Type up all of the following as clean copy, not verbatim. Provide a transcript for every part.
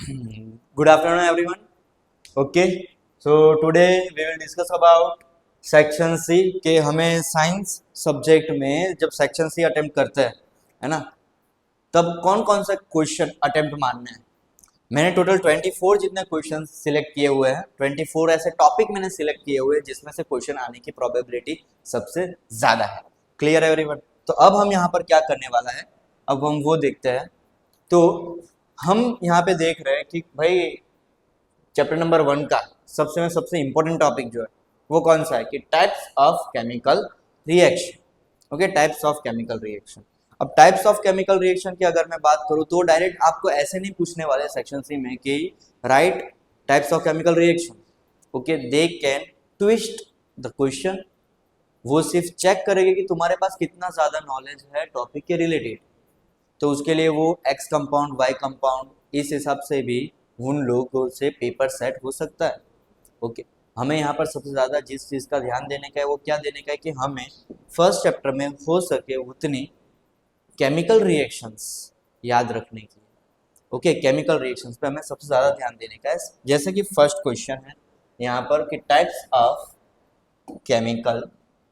Good afternoon, everyone. Okay, so today we will discuss about section C के हमें science subject में जब section C attempt करते हैं, है ना, तब कौन कौन सा क्वेश्चन अटेम्प्ट मारने हैं। मैंने टोटल 24 जितने क्वेश्चन सिलेक्ट किए हुए हैं, 24 ऐसे टॉपिक मैंने सिलेक्ट किए हुए हैं जिसमें से क्वेश्चन आने की प्रोबेबिलिटी सबसे ज़्यादा है। क्लियर है एवरीवन? तो अब हम यहाँ पर क्या करने वाला है, अब हम वो देखते हैं। तो हम यहाँ पे देख रहे हैं कि भाई चैप्टर नंबर 1 का सबसे इंपॉर्टेंट टॉपिक जो है वो कौन सा है कि types of chemical reaction. Okay, types of chemical reaction. अब टाइप्स ऑफ केमिकल रिएक्शन की अगर मैं बात करूं तो डायरेक्ट आपको ऐसे नहीं पूछने वाले सेक्शन सी में कि right types of chemical reaction. Okay, they can twist the question. वो सिर्फ चेक करेंगे कि तुम्हारे पास कितना ज्यादा नॉलेज है टॉपिक के रिलेटेड। तो उसके लिए वो एक्स कंपाउंड वाई कंपाउंड इस हिसाब से भी उन लोगों से पेपर सेट हो सकता है। ओके, हमें यहाँ पर सबसे ज़्यादा जिस चीज़ का ध्यान देने का है वो क्या देने का है कि हमें फर्स्ट चैप्टर में हो सके उतनी केमिकल रिएक्शंस याद रखने की। ओके, केमिकल रिएक्शंस पे हमें सबसे ज़्यादा ध्यान देने का है। जैसे कि फर्स्ट क्वेश्चन है यहाँ पर कि टाइप्स ऑफ केमिकल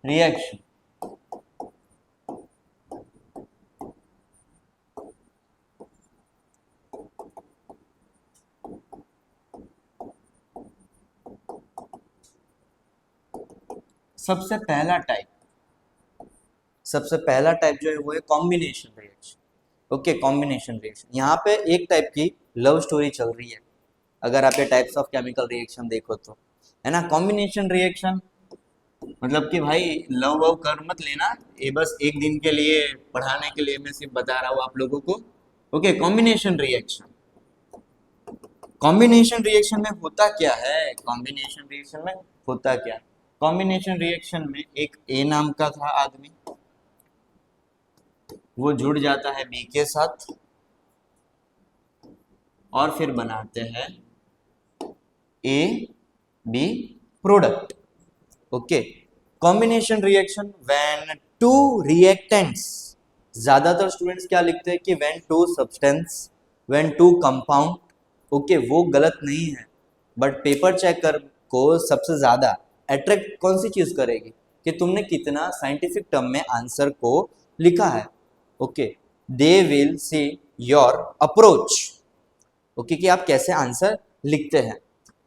रिएक्शन। सबसे पहला टाइप जो है वो है combination reaction. Okay, combination reaction. यहाँ पे एक टाइप की लव स्टोरी चल रही है अगर आप ये टाइप्स ऑफ केमिकल रिएक्शन देखो तो, है ना। कॉम्बिनेशन रिएक्शन मतलब कि भाई लव वव कर मत लेना, ये बस एक दिन के लिए पढ़ाने के लिए मैं सिर्फ बता रहा हूँ आप लोगों को। Okay, combination reaction. Combination reaction में होता क्या है, कॉम्बिनेशन रिएक्शन में होता क्या, कॉम्बिनेशन रिएक्शन में एक ए नाम का था आदमी, वो जुड़ जाता है बी के साथ और फिर बनाते हैं A B product. Okay, combination reaction when two reactants, ज्यादातर स्टूडेंट्स क्या लिखते हैं कि when two substance, when two compound. Okay, वो गलत नहीं है, बट पेपर चेकर को सबसे ज्यादा अट्रैक्ट कौन सी चीज करेगी कि तुमने कितना साइंटिफिक टर्म में आंसर को लिखा है। Okay, they will see your approach. Okay, कि आप कैसे आंसर लिखते हैं।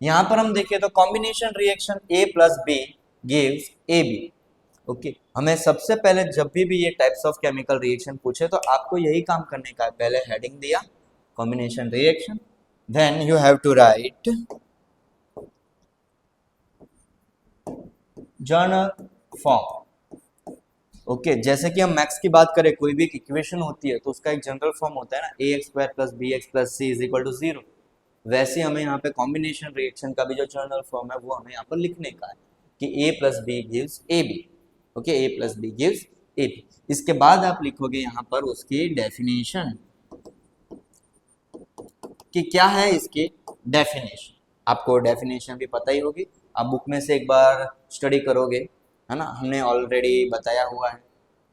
यहां पर हम देखें तो combination reaction A plus B gives A B. Okay, हमें सबसे पहले जब भी ये टाइप्स ऑफ केमिकल रिएक्शन पूछे तो आपको यही काम करने का है। पहले हेडिंग दिया combination reaction, then you have to write general form. Okay, जैसे कि हम मैथ्स की बात करें, कोई भी एक इक्वेशन होती है तो उसका एक जनरल फॉर्म होता है ना, a x square plus b x plus c is equal to 0। वैसे हमें यहाँ पे कॉम्बिनेशन रिएक्शन का भी जो जनरल फॉर्म है वो हमें यहाँ पर लिखने का है कि a plus B gives A B. Okay, a plus B gives A b. इसके बाद आप लिखोगे यहाँ पर उसकी डेफिनेशन कि क्या है इसकी डेफिनेशन। आपको डेफिनेशन भी पता ही होगी, आप बुक में से एक बार स्टडी करोगे, है ना, हमने ऑलरेडी बताया हुआ है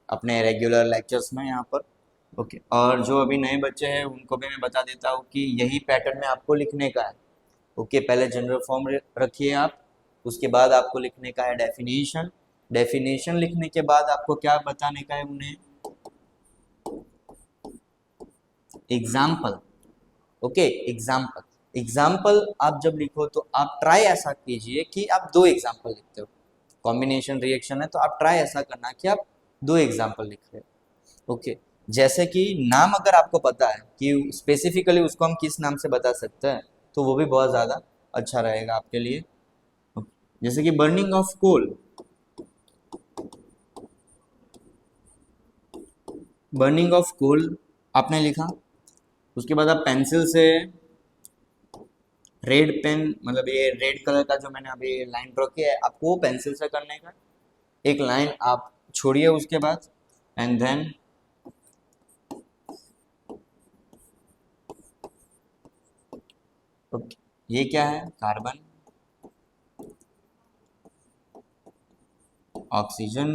अपने रेगुलर लेक्चर्स में यहाँ पर। ओके, और जो अभी नए बच्चे हैं उनको भी मैं बता देता हूँ कि यही पैटर्न में आपको लिखने का है। ओके, पहले जनरल फॉर्म रखिए आप, उसके बाद आपको लिखने का है डेफिनेशन। डेफिनेशन लिखने के बाद आपको क्या बताने का है उन्हें, एग्जाम्पल। Okay, example. एग्जाम्पल आप जब लिखो तो आप ट्राई ऐसा कीजिए कि आप 2 एग्जाम्पल लिखते हो। कॉम्बिनेशन रिएक्शन है तो आप ट्राई ऐसा करना कि आप 2 एग्जाम्पल लिख रहे हो। ओके, जैसे कि नाम अगर आपको पता है कि स्पेसिफिकली उसको हम किस नाम से बता सकते हैं तो वो भी बहुत ज़्यादा अच्छा रहेगा आपके लिए। जैसे कि burning of coal, burning of coal आपने लिखा, उसके बाद आप पेंसिल से रेड पेन, मतलब ये रेड कलर का जो मैंने अभी लाइन ड्रॉ किया है आपको वो पेंसिल से करने का। एक लाइन आप छोड़िए उसके बाद, एंड देन ओके, ये क्या है, carbon oxygen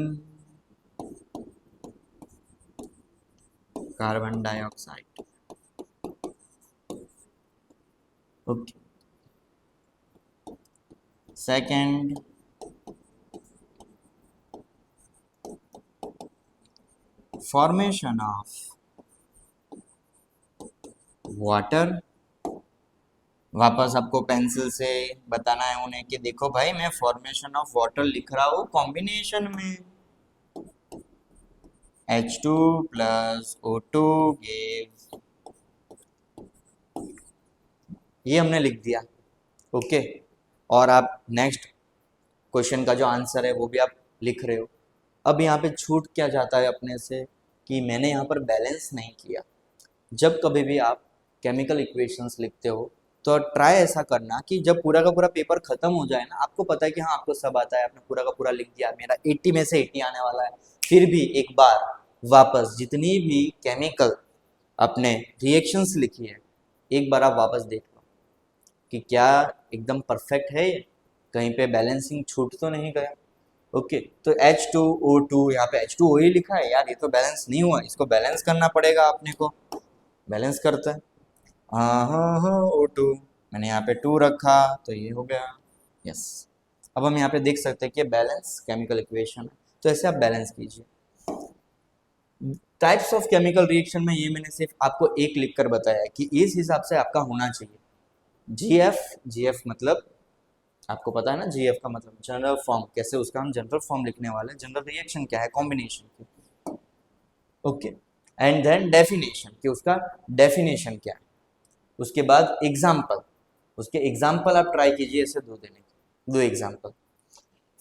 carbon dioxide. Okay, second formation of water. वापस आपको पेंसिल से बताना है उन्हें कि देखो भाई मैं फॉर्मेशन ऑफ वाटर लिख रहा हूँ कॉम्बिनेशन में, H2 प्लस O2 गिव, ये हमने लिख दिया। ओके, और आप नेक्स्ट क्वेश्चन का जो आंसर है वो भी आप लिख रहे हो। अब यहाँ पे छूट क्या जाता है अपने से कि मैंने यहाँ पर बैलेंस नहीं किया। जब कभी भी आप केमिकल इक्वेशंस लिखते हो तो ट्राई ऐसा करना कि जब पूरा का पूरा पेपर खत्म हो जाए ना, आपको पता है कि हाँ आपको सब आता है, आपने पूरा का पूरा लिख दिया, मेरा 80 में से 80 आने वाला है, फिर भी एक बार वापस जितनी भी केमिकल अपने रिएक्शंस लिखी है एक बार आप वापस देख लो कि क्या एकदम परफेक्ट है ये, कहीं पे बैलेंसिंग छूट तो नहीं गया। ओके, तो H2O2 यहाँ पे H2O ही लिखा है यार, ये तो बैलेंस नहीं हुआ, इसको बैलेंस करना पड़ेगा अपने को। बैलेंस करते हैं, हाँ हाँ O2, मैंने यहाँ पे 2 रखा तो ये हो गया। यस, अब हम यहाँ पे देख सकते हैं कि बैलेंस केमिकल इक्वेशन है, तो ऐसे आप बैलेंस कीजिए। टाइप्स ऑफ केमिकल रिएक्शन में ये मैंने सिर्फ आपको एक लिख कर बताया कि इस हिसाब से आपका होना चाहिए। जीएफ मतलब आपको पता है ना, जीएफ का मतलब जनरल फॉर्म, कैसे उसका हम जनरल फॉर्म लिखने वाले हैं, जनरल रिएक्शन क्या है कॉम्बिनेशन की। ओके, एंड देन डेफिनेशन कि उसका डेफिनेशन क्या है, उसके बाद एग्जाम्पल, उसके एग्जाम्पल आप ट्राई कीजिए ऐसे दो देने के, 2 एग्जाम्पल।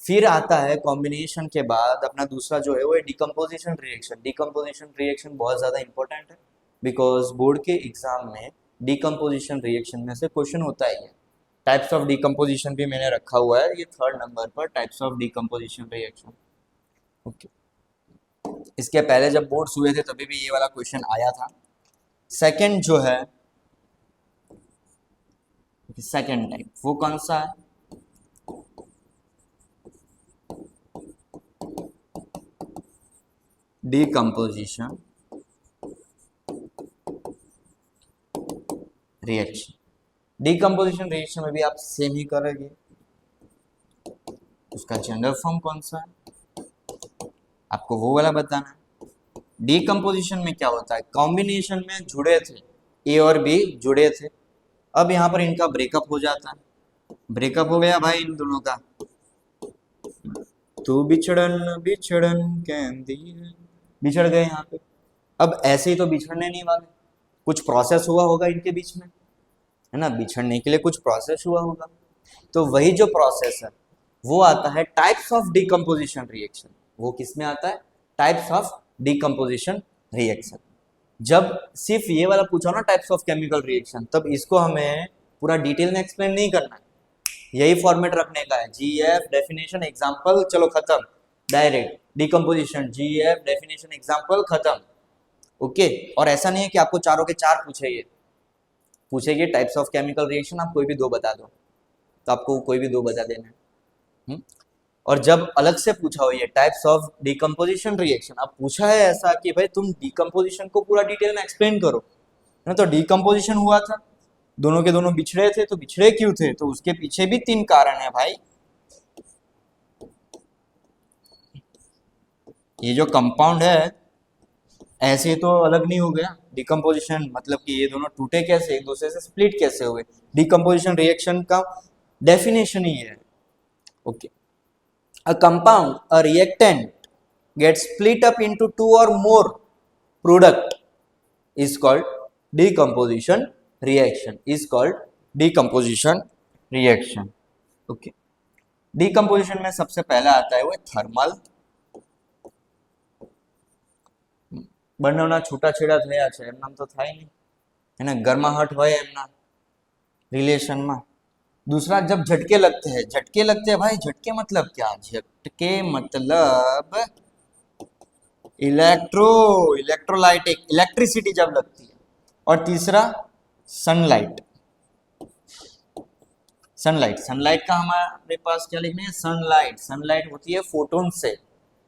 फिर आता है कॉम्बिनेशन के बाद अपना दूसरा जो है वो है डिकम्पोजिशन रिएक्शन। डिकम्पोजिशन रिएक्शन बहुत ज़्यादा इंपॉर्टेंट है बिकॉज बोर्ड के एग्जाम में डिकम्पोजिशन रिएक्शन में से क्वेश्चन होता ही है। टाइप्स ऑफ डिकम्पोजिशन भी मैंने रखा हुआ है, ये 3rd नंबर पर, types of decomposition reaction. Okay, इसके पहले जब बोर्ड्स हुए थे तभी भी ये वाला क्वेश्चन आया था। सेकंड जो है, सेकंड टाइप वो कौन सा है, डिकम्पोजिशन रिएक्शन। डिकम्पोजिशन रिएक्शन में भी आप सेम ही करेंगे। उसका जनरल फॉर्म कौन सा है आपको वो वाला बताना है। डिकम्पोजिशन में क्या होता है, कॉम्बिनेशन में जुड़े थे, ए और बी जुड़े थे, अब यहाँ पर इनका ब्रेकअप हो जाता है। ब्रेकअप हो गया भाई इन दोनों का, तू बिछड़न बिछड़न कहती है, बिछड़ गए यहाँ पे। अब ऐसे ही तो बिछड़ने नहीं वाले, कुछ प्रोसेस हुआ होगा इनके बीच में, है ना, बिछड़ने के लिए कुछ प्रोसेस हुआ होगा, तो वही जो प्रोसेस है वो आता है टाइप्स ऑफ डिकम्पोजिशन रिएक्शन। वो किस में आता है, टाइप्स ऑफ डिकम्पोजिशन रिएक्शन। जब सिर्फ ये वाला पूछा ना टाइप्स ऑफ केमिकल रिएक्शन, तब इसको हमें पूरा डिटेल में एक्सप्लेन नहीं करना है, यही फॉर्मेट रखने का है, जीएफ डेफिनेशन एग्जांपल, चलो खत्म, direct decomposition, GF definition example खत्म। ओके, और ऐसा नहीं है कि आपको चारों के चार पूछेगी टाइप्स ऑफ केमिकल रिएक्शन, आप कोई भी 2 बता दो, तो आपको कोई भी 2 बता देना है। और जब अलग से पूछा हो ये टाइप्स ऑफ डिकम्पोजिशन रिएक्शन, अब पूछा है ऐसा कि भाई तुम डिकम्पोजिशन को पूरा डिटेल में एक्सप्लेन करो, है ना, तो डिकम्पोजिशन हुआ था, दोनों के दोनों बिछड़े थे, तो बिछड़े क्यों थे, तो उसके पीछे भी 3 कारण है भाई। ये जो कंपाउंड है ऐसे तो अलग नहीं हो गया, डिकम्पोजिशन मतलब कि ये दोनों टूटे कैसे, एक दूसरे से स्प्लिट कैसे हुए, डिकम्पोजिशन रिएक्शन का डेफिनेशन ही है। Okay, a compound, a reactant gets split up into 2 or more product is called decomposition reaction, is called decomposition reaction. Okay, decomposition में सबसे पहला आता है वो थर्मल, બંનેના છૂટાછેડા થયા છે એમનામ તો થાય નહીં, એને ગરમાહટ હોય એમના रिलेशનમાં। दूसरा जब झटके लगते हैं भाई, झटके मतलब क्या, झटके मतलब इलेक्ट्रोलाइटिक इलेक्ट्रिसिटी जब लगती है। और तीसरा सनलाइट, सनलाइट का हमारे पास क्या लिखना है, सनलाइट होती है फोटोन से।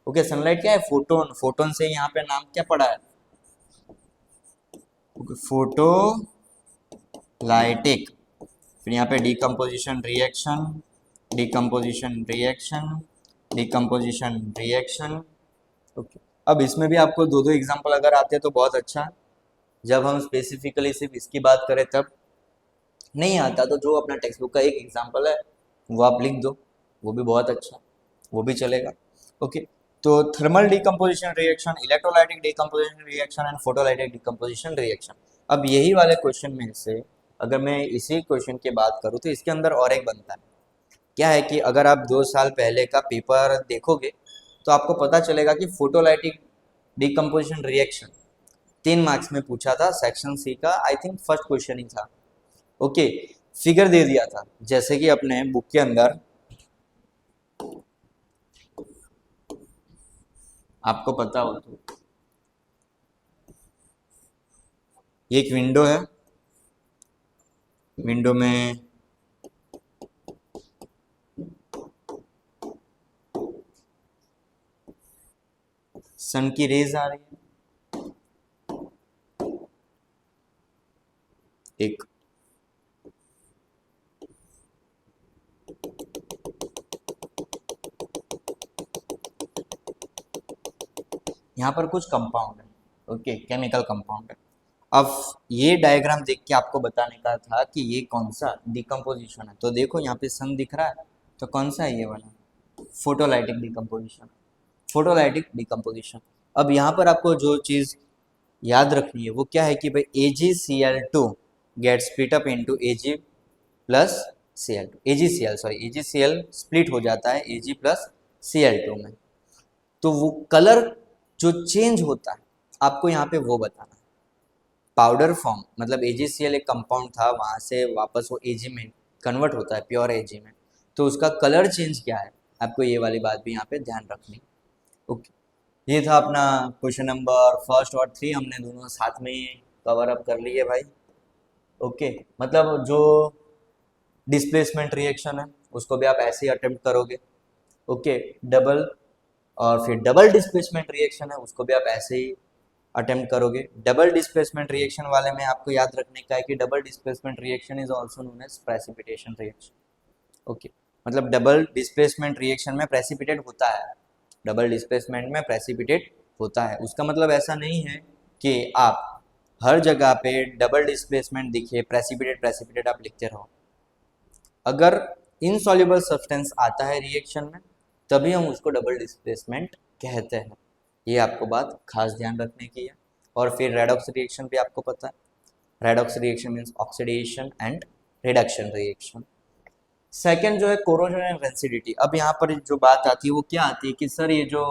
ओके, सनलाइट क्या है, फोटोन से यहाँ पे नाम क्या पड़ा है, फोटो लाइटिक, फिर यहाँ पे decomposition reaction, decomposition reaction, decomposition reaction. Okay, अब इसमें भी आपको दो दो एग्जाम्पल अगर आते हैं तो बहुत अच्छा। जब हम स्पेसिफिकली सिर्फ इसकी बात करें तब नहीं आता, तो जो अपना टेक्स्ट बुक का एक एग्जाम्पल है वो आप लिख दो, वो भी बहुत अच्छा, वो भी चलेगा। ओके, तो thermal decomposition reaction, electrolytic decomposition reaction and photolytic decomposition reaction. अब यही वाले क्वेश्चन में से अगर मैं इसी क्वेश्चन की बात करूँ तो इसके अंदर और एक बनता है। क्या है कि अगर आप 2 साल पहले का पेपर देखोगे तो आपको पता चलेगा कि फोटोलाइटिक डिकम्पोजिशन रिएक्शन 3 मार्क्स में पूछा था, सेक्शन सी का आई थिंक फर्स्ट क्वेश्चन ही था। ओके, फिगर दे दिया था जैसे कि अपने बुक के अंदर आपको पता हो तो एक विंडो है, विंडो में सन की रेज आ रही है, एक यहाँ पर कुछ कंपाउंड है, ओके, केमिकल कंपाउंड है। अब ये डायग्राम देख के आपको बताने का था कि ये कौन सा डिकम्पोजिशन है। तो देखो यहाँ पे सन दिख रहा है, तो कौन सा है ये वाला, फोटोलाइटिक डिकम्पोजिशन, फोटोलाइटिक डिकम्पोजिशन। अब यहाँ पर आपको जो चीज़ याद रखनी है वो क्या है कि भाई AgCl2 get split up into Ag plus Cl2, AgCl split हो जाता है Ag प्लस Cl2 में। तो वो कलर जो चेंज होता है आपको यहाँ पे वो बताना है। पाउडर फॉर्म मतलब AgCl एक कंपाउंड था, वहाँ से वापस वो Ag में कन्वर्ट होता है, प्योर Ag में, तो उसका कलर चेंज क्या है, आपको ये वाली बात भी यहाँ पे ध्यान रखनी। ओके, ये था अपना क्वेश्चन नंबर फर्स्ट और 3, हमने दोनों साथ में ही कवर अप कर लिए भाई। ओके, मतलब जो डिस्प्लेसमेंट रिएक्शन है उसको भी आप ऐसे ही अटेम्प्ट करोगे। ओके, डबल और फिर डबल डिस्प्लेसमेंट रिएक्शन है उसको भी आप ऐसे ही अटेम्प्ट करोगे। डबल डिस्प्लेसमेंट रिएक्शन वाले में आपको याद रखने का है कि double displacement reaction is also known as precipitation reaction. Okay, मतलब डबल डिस्प्लेसमेंट रिएक्शन में प्रेसिपिटेट होता है, डबल डिस्प्लेसमेंट में प्रेसिपिटेट होता है। उसका मतलब ऐसा नहीं है कि आप हर जगह पे डबल डिस्प्लेसमेंट दिखे प्रेसिपिटेट प्रेसिपिटेट आप लिखते रहो। अगर इनसॉल्युबल सब्सटेंस आता है रिएक्शन में तभी हम उसको डबल डिस्प्लेसमेंट कहते हैं। ये आपको बात खास ध्यान रखने की है। और फिर रेडॉक्स रिएक्शन भी आपको पता है, redox reaction means oxidation and reduction reaction. Second जो है कोरोजन एंड रेंसिडिटी। अब यहाँ पर जो बात आती है वो क्या आती है कि सर ये जो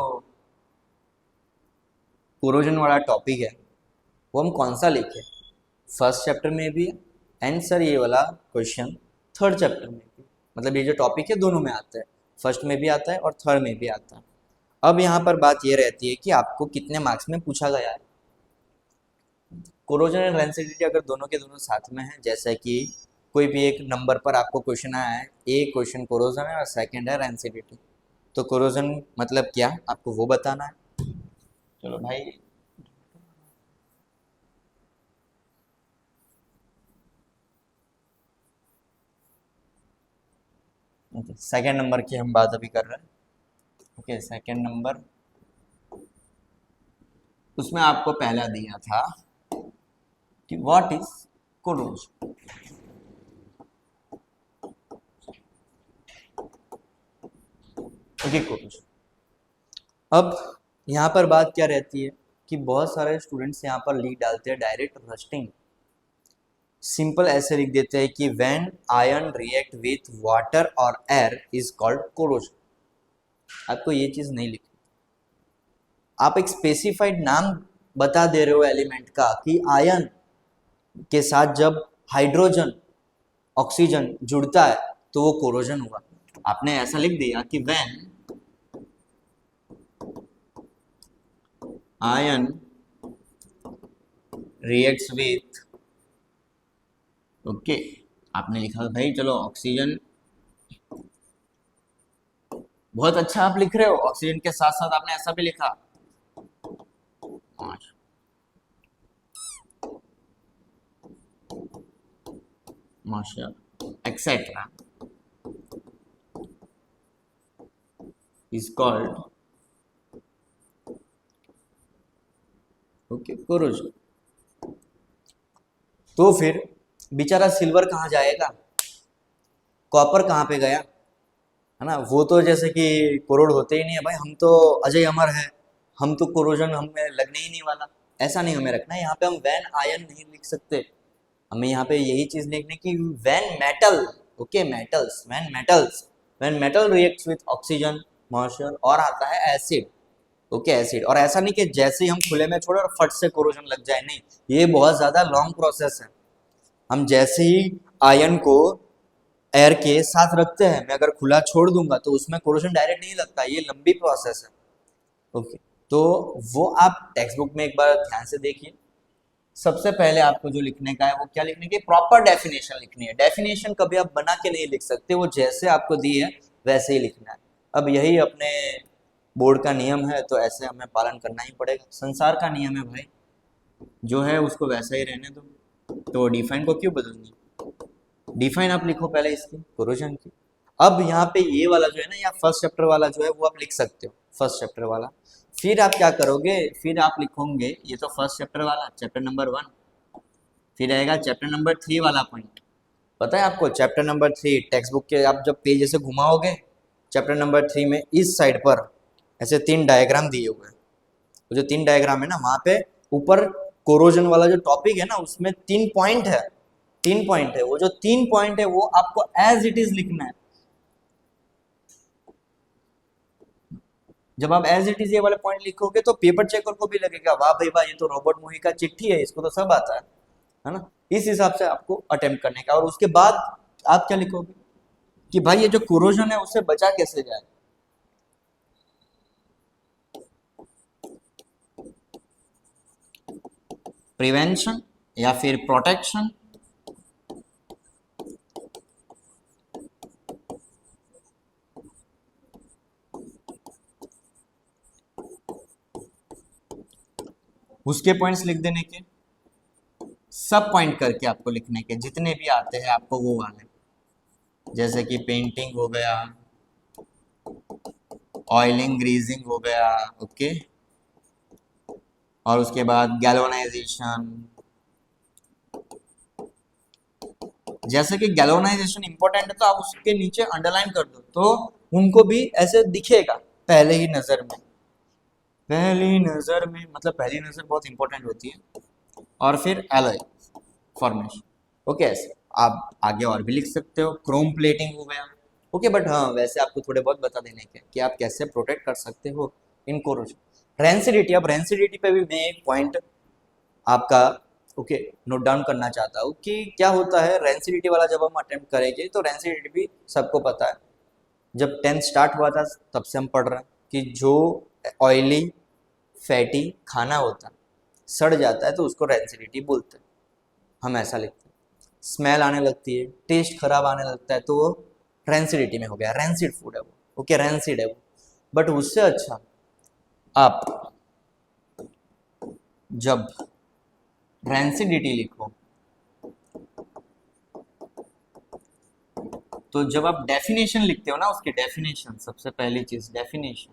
कोरोजन वाला टॉपिक है वो हम कौन सा लिखे, फर्स्ट चैप्टर में भी एंड सर ये वाला क्वेश्चन थर्ड चैप्टर में भी, मतलब ये जो टॉपिक है दोनों में आता है, फर्स्ट में भी आता है और थर्ड में भी आता है। अब यहाँ पर बात ये रहती है कि आपको कितने मार्क्स में पूछा गया है। कोरोजन एंड रेंसिडिटी अगर दोनों के दोनों साथ में है, जैसे कि कोई भी एक नंबर पर आपको क्वेश्चन आया है, एक क्वेश्चन कोरोजन है और सेकंड है रेंसिडिटी, तो कोरोजन मतलब क्या आपको वो बताना है। चलो भाई, सेकंड नंबर की हम बात अभी कर रहे हैं। ओके, सेकंड नंबर उसमें आपको पहला दिया था कि what is corrosion. Okay, corrosion. अब यहाँ पर बात क्या रहती है कि बहुत सारे स्टूडेंट्स यहाँ पर लिख डालते हैं डायरेक्ट रस्टिंग। सिंपल ऐसे लिख देते हैं कि when ion react with water और एयर इज कॉल्ड कोरोजन। आपको ये चीज नहीं लिखनी, आप एक स्पेसिफाइड नाम बता दे रहे हो एलिमेंट का कि आयन के साथ जब हाइड्रोजन ऑक्सीजन जुड़ता है तो वो कोरोजन हुआ। आपने ऐसा लिख दिया कि when ion reacts with, okay, आपने लिखा भाई चलो ऑक्सीजन, बहुत अच्छा आप लिख रहे हो, ऑक्सीजन के साथ साथ आपने ऐसा भी लिखा माशा। etc. is called corrosion. तो फिर बेचारा सिल्वर कहाँ जाएगा, कॉपर कहाँ पे गया, है ना। वो तो जैसे कि कोरोड होते ही नहीं है भाई, हम तो अजय अमर है, हम तो कोरोजन हमें लगने ही नहीं वाला। ऐसा नहीं हमें रखना है, यहाँ पे हम वैन आयन नहीं लिख सकते, हमें यहाँ पे यही चीज लिखने की when metal. Okay metals, when metal reacts with oxygen moisture और आता है एसिड। ओके एसिड, और ऐसा नहीं कि जैसे ही हम खुले में छोड़े और फट से कोरोजन लग जाए, नहीं, ये बहुत ज्यादा लॉन्ग प्रोसेस है। हम जैसे ही आयन को एयर के साथ रखते हैं, मैं अगर खुला छोड़ दूंगा तो उसमें कोरोजन डायरेक्ट नहीं लगता, ये लंबी प्रोसेस है। ओके, तो वो आप टेक्स्ट बुक में एक बार ध्यान से देखिए। सबसे पहले आपको जो लिखने का है वो क्या लिखने की, प्रॉपर डेफिनेशन लिखनी है। डेफिनेशन कभी आप बना के नहीं लिख सकते, वो जैसे आपको दी है वैसे ही लिखना है। अब यही अपने बोर्ड का नियम है, तो ऐसे हमें पालन करना ही पड़ेगा। संसार का नियम है भाई, जो है उसको वैसा ही रहने दो, तो डिफाइन को क्यों बदलनी। डिफाइन आप लिखो पहले इसकी, कोरोजन की। अब यहाँ पे ये वाला जो है ना, या फर्स्ट चैप्टर वाला जो है वो आप लिख सकते हो, फर्स्ट चैप्टर वाला। फिर आप क्या करोगे, फिर आप लिखोगे, ये तो फर्स्ट चैप्टर वाला, चैप्टर नंबर 1। फिर आएगा चैप्टर नंबर 3 वाला पॉइंट। पता है आपको, चैप्टर नंबर 3 टेक्स्ट बुक के आप जब पेज ऐसे घुमाओगे, चैप्टर नंबर 3 में इस साइड पर ऐसे 3 डायग्राम दिए हुए हैं। वो जो 3 डायग्राम है ना, वहां पे ऊपर कोरोजन वाला जो टॉपिक है ना, उसमें 3 पॉइंट है, 3 पॉइंट है। वो जो 3 पॉइंट है वो आपको एज इट इज लिखना है। जब आप एज इट इज ये वाले पॉइंट लिखोगे तो पेपर चेकर को भी लगेगा, वाह भाई वाह, ये तो रॉबर्ट मूवी का चिट्ठी है, इसको तो सब आता है ना। इस हिसाब से आपको अटेम्प्ट करने का। और उसके बाद आप क्या लिखोगे कि भाई ये जो कोरोजन है उससे बचा कैसे जाए। प्रिवेंशन या फिर प्रोटेक्शन, उसके पॉइंट्स लिख देने के, सब पॉइंट करके आपको लिखने के, जितने भी आते हैं आपको वो वाले, जैसे कि पेंटिंग हो गया, ऑयलिंग ग्रीजिंग हो गया, ओके, और उसके बाद गैल्वेनाइजेशन। जैसे कि गैल्वेनाइजेशन इंपॉर्टेंट है तो आप उसके नीचे अंडरलाइन कर दो, तो उनको भी ऐसे दिखेगा पहले ही नजर में। पहली नजर में मतलब पहली नजर बहुत इंपॉर्टेंट होती है। और फिर एलॉय फॉर्मेशन, ओके, ऐसे आप आगे और भी लिख सकते हो, क्रोम प्लेटिंग हो गया, ओके। बट हाँ, वैसे आपको थोड़े बहुत बता देने के कि आप कैसे प्रोटेक्ट कर सकते हो इन कोरोजन। रेंसिडिटी, अब रेंसिडिटी पे भी मैं एक पॉइंट आपका ओके नोट डाउन करना चाहता हूँ कि क्या होता है रेंसिडिटी वाला। जब हम अटेम्प्ट करेंगे तो रेंसिडिटी भी सबको पता है, जब 10th स्टार्ट हुआ था तब से हम पढ़ रहे हैं कि जो ऑयली फैटी खाना होता है सड़ जाता है तो उसको रेंसिडिटी बोलते हैं, हम ऐसा लिखते हैं। स्मेल आने लगती है, टेस्ट खराब आने लगता है, तो वो रेंसिडिटी में हो गया, रेंसिड फूड है वो, ओके रेंसिड है वो। बट उससे अच्छा आप जब रेंसिडिटी लिखो तो जब आप डेफिनेशन लिखते हो ना, उसकी डेफिनेशन, सबसे पहली चीज डेफिनेशन,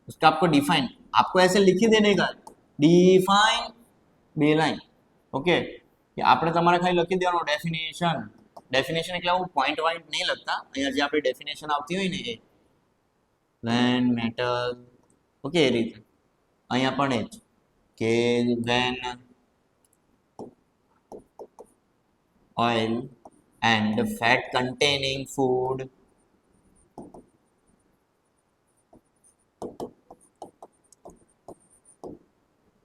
उसका आपको डिफाइन, आपको ऐसे लिख ही देने का, डिफाइन બે લાઈન, ઓકે, કે આપણે તમારે ખાલી લખી દેવાનું ડેફિનેશન। ડેફિનેશન એટલે હું પોઈન્ટ વાઇન્ટ નહીં લખતા, અહીંયા જે આપણી ડેફિનેશન આવતી હોય ને એ વેન મેટલ, ઓકે, એ રીતે અહીંયા પણ એ જ કે van oil and fat containing food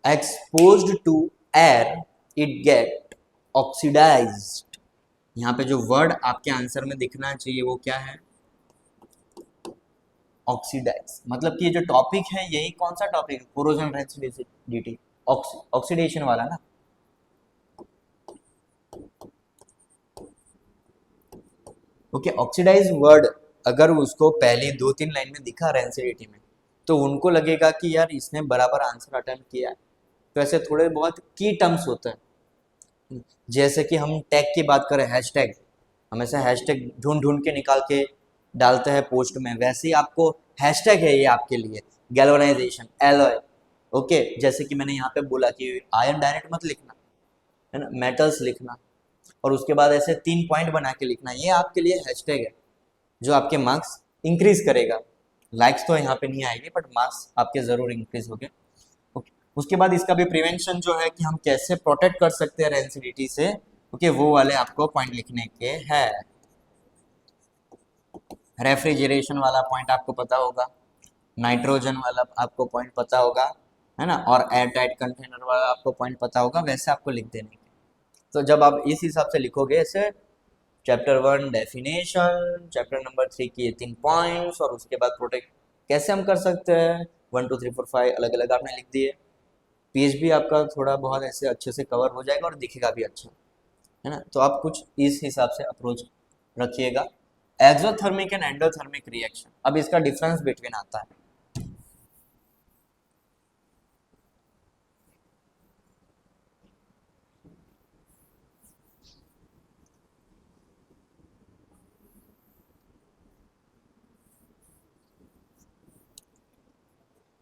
exposed to air it get oxidized। यहाँ पे जो वर्ड आपके आंसर में दिखना चाहिए वो क्या है, ऑक्सीडाइज। मतलब कि ये जो टॉपिक है यही कौन सा टॉपिक है, कोरोजन रेंसिडिटी, ऑक्सीडेशन वाला ना। ओके, ऑक्सीडाइज वर्ड अगर उसको पहली 2-3 लाइन में दिखा रेंसिडिटी में तो उनको लगेगा कि यार इसने बराबर आंसर अटेम्प्ट किया है। तो ऐसे थोड़े बहुत की टर्म्स होते हैं, जैसे कि हम टैग की बात करें, हैशटैग, हम ऐसे हैशटैग ढूंढ ढूंढ के निकाल के डालते हैं पोस्ट में, वैसे ही आपको हैशटैग है ये आपके लिए, गैल्वेनाइजेशन, एलॉय। ओके, जैसे कि मैंने यहाँ पे बोला कि आयरन डायरेक्ट मत लिखना, है ना, मेटल्स लिखना, और उसके बाद ऐसे 3 पॉइंट बना के लिखना, ये आपके लिए हैशटैग है जो आपके मार्क्स इंक्रीज करेगा। लाइक्स तो यहाँ पे नहीं आएंगे बट मार्क्स आपके जरूर इंक्रीज होंगे। ओके, उसके बाद इसका भी प्रिवेंशन जो है कि हम कैसे प्रोटेक्ट कर सकते हैं रेंसिडिटी से, ओके, वो वाले आपको पॉइंट लिखने के हैं। रेफ्रिजरेशन वाला पॉइंट आपको पता होगा, नाइट्रोजन वाला आपको पॉइंट पता होगा, है ना, और एयर टाइट कंटेनर वाला आपको पॉइंट पता होगा, वैसे आपको लिख देने के। तो जब आप इस हिसाब से लिखोगे ऐसे, चैप्टर 1 डेफिनेशन, चैप्टर नंबर 3 की ये 3 पॉइंट्स, और उसके बाद प्रोटेक्ट कैसे हम कर सकते हैं, 1 2 3 4 5 अलग अलग आपने लिख दिए। पेज भी आपका थोड़ा बहुत ऐसे अच्छे से कवर हो जाएगा और दिखेगा भी अच्छा, है ना। तो आप कुछ इस हिसाब से अप्रोच रखिएगा। एक्सोथर्मिक एंड एंडोथर्मिक रिएक्शन, अब इसका डिफरेंस बिटवीन आता है।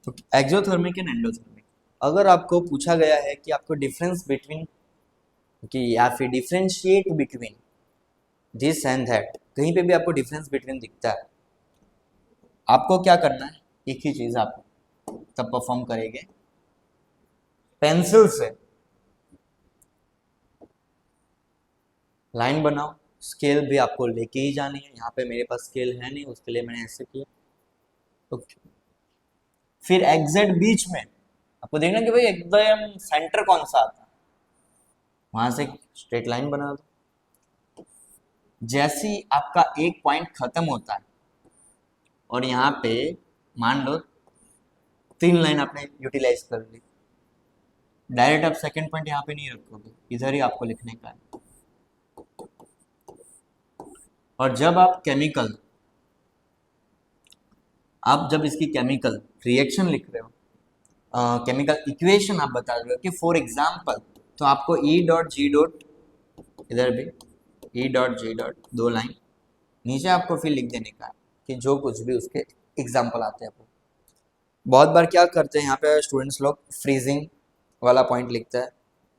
तो एक्सोथर्मिक एंड एंडोथर्मिक, अगर आपको पूछा गया है कि आपको डिफरेंस बिटवीन कि या फिर differentiate between this and that, कहीं पे भी आपको डिफरेंस बिटवीन दिखता है, आपको क्या करना है, एक ही चीज आप तब परफॉर्म करेंगे, पेंसिल से लाइन बनाओ, स्केल भी आपको लेके ही जानी है, यहाँ पे मेरे पास स्केल है नहीं, उसके लिए मैंने ऐसे किया। ओके, फिर एग्जैक्ट बीच में आपको देखना कि भाई एकदम सेंटर कौन सा आता है, वहां से स्ट्रेट लाइन बना दो। जैसे ही आपका एक पॉइंट खत्म होता है और यहाँ पे मान लो 3 लाइन आपने यूटिलाइज कर ली, डायरेक्ट आप सेकंड पॉइंट यहाँ पे नहीं रखोगे, इधर ही आपको लिखने का है। और जब आप जब इसकी केमिकल रिएक्शन लिख रहे हो, केमिकल इक्वेशन आप बता रहे हो कि फॉर एग्जाम्पल, तो आपको ई डॉट जी डॉट, इधर भी E dot G dot 2 line नीचे आपको फिर लिख देने का है कि जो कुछ भी उसके एग्जाम्पल आते हैं। बहुत बार क्या करते हैं यहाँ पे स्टूडेंट्स लोग, फ्रीजिंग वाला पॉइंट लिखते हैं,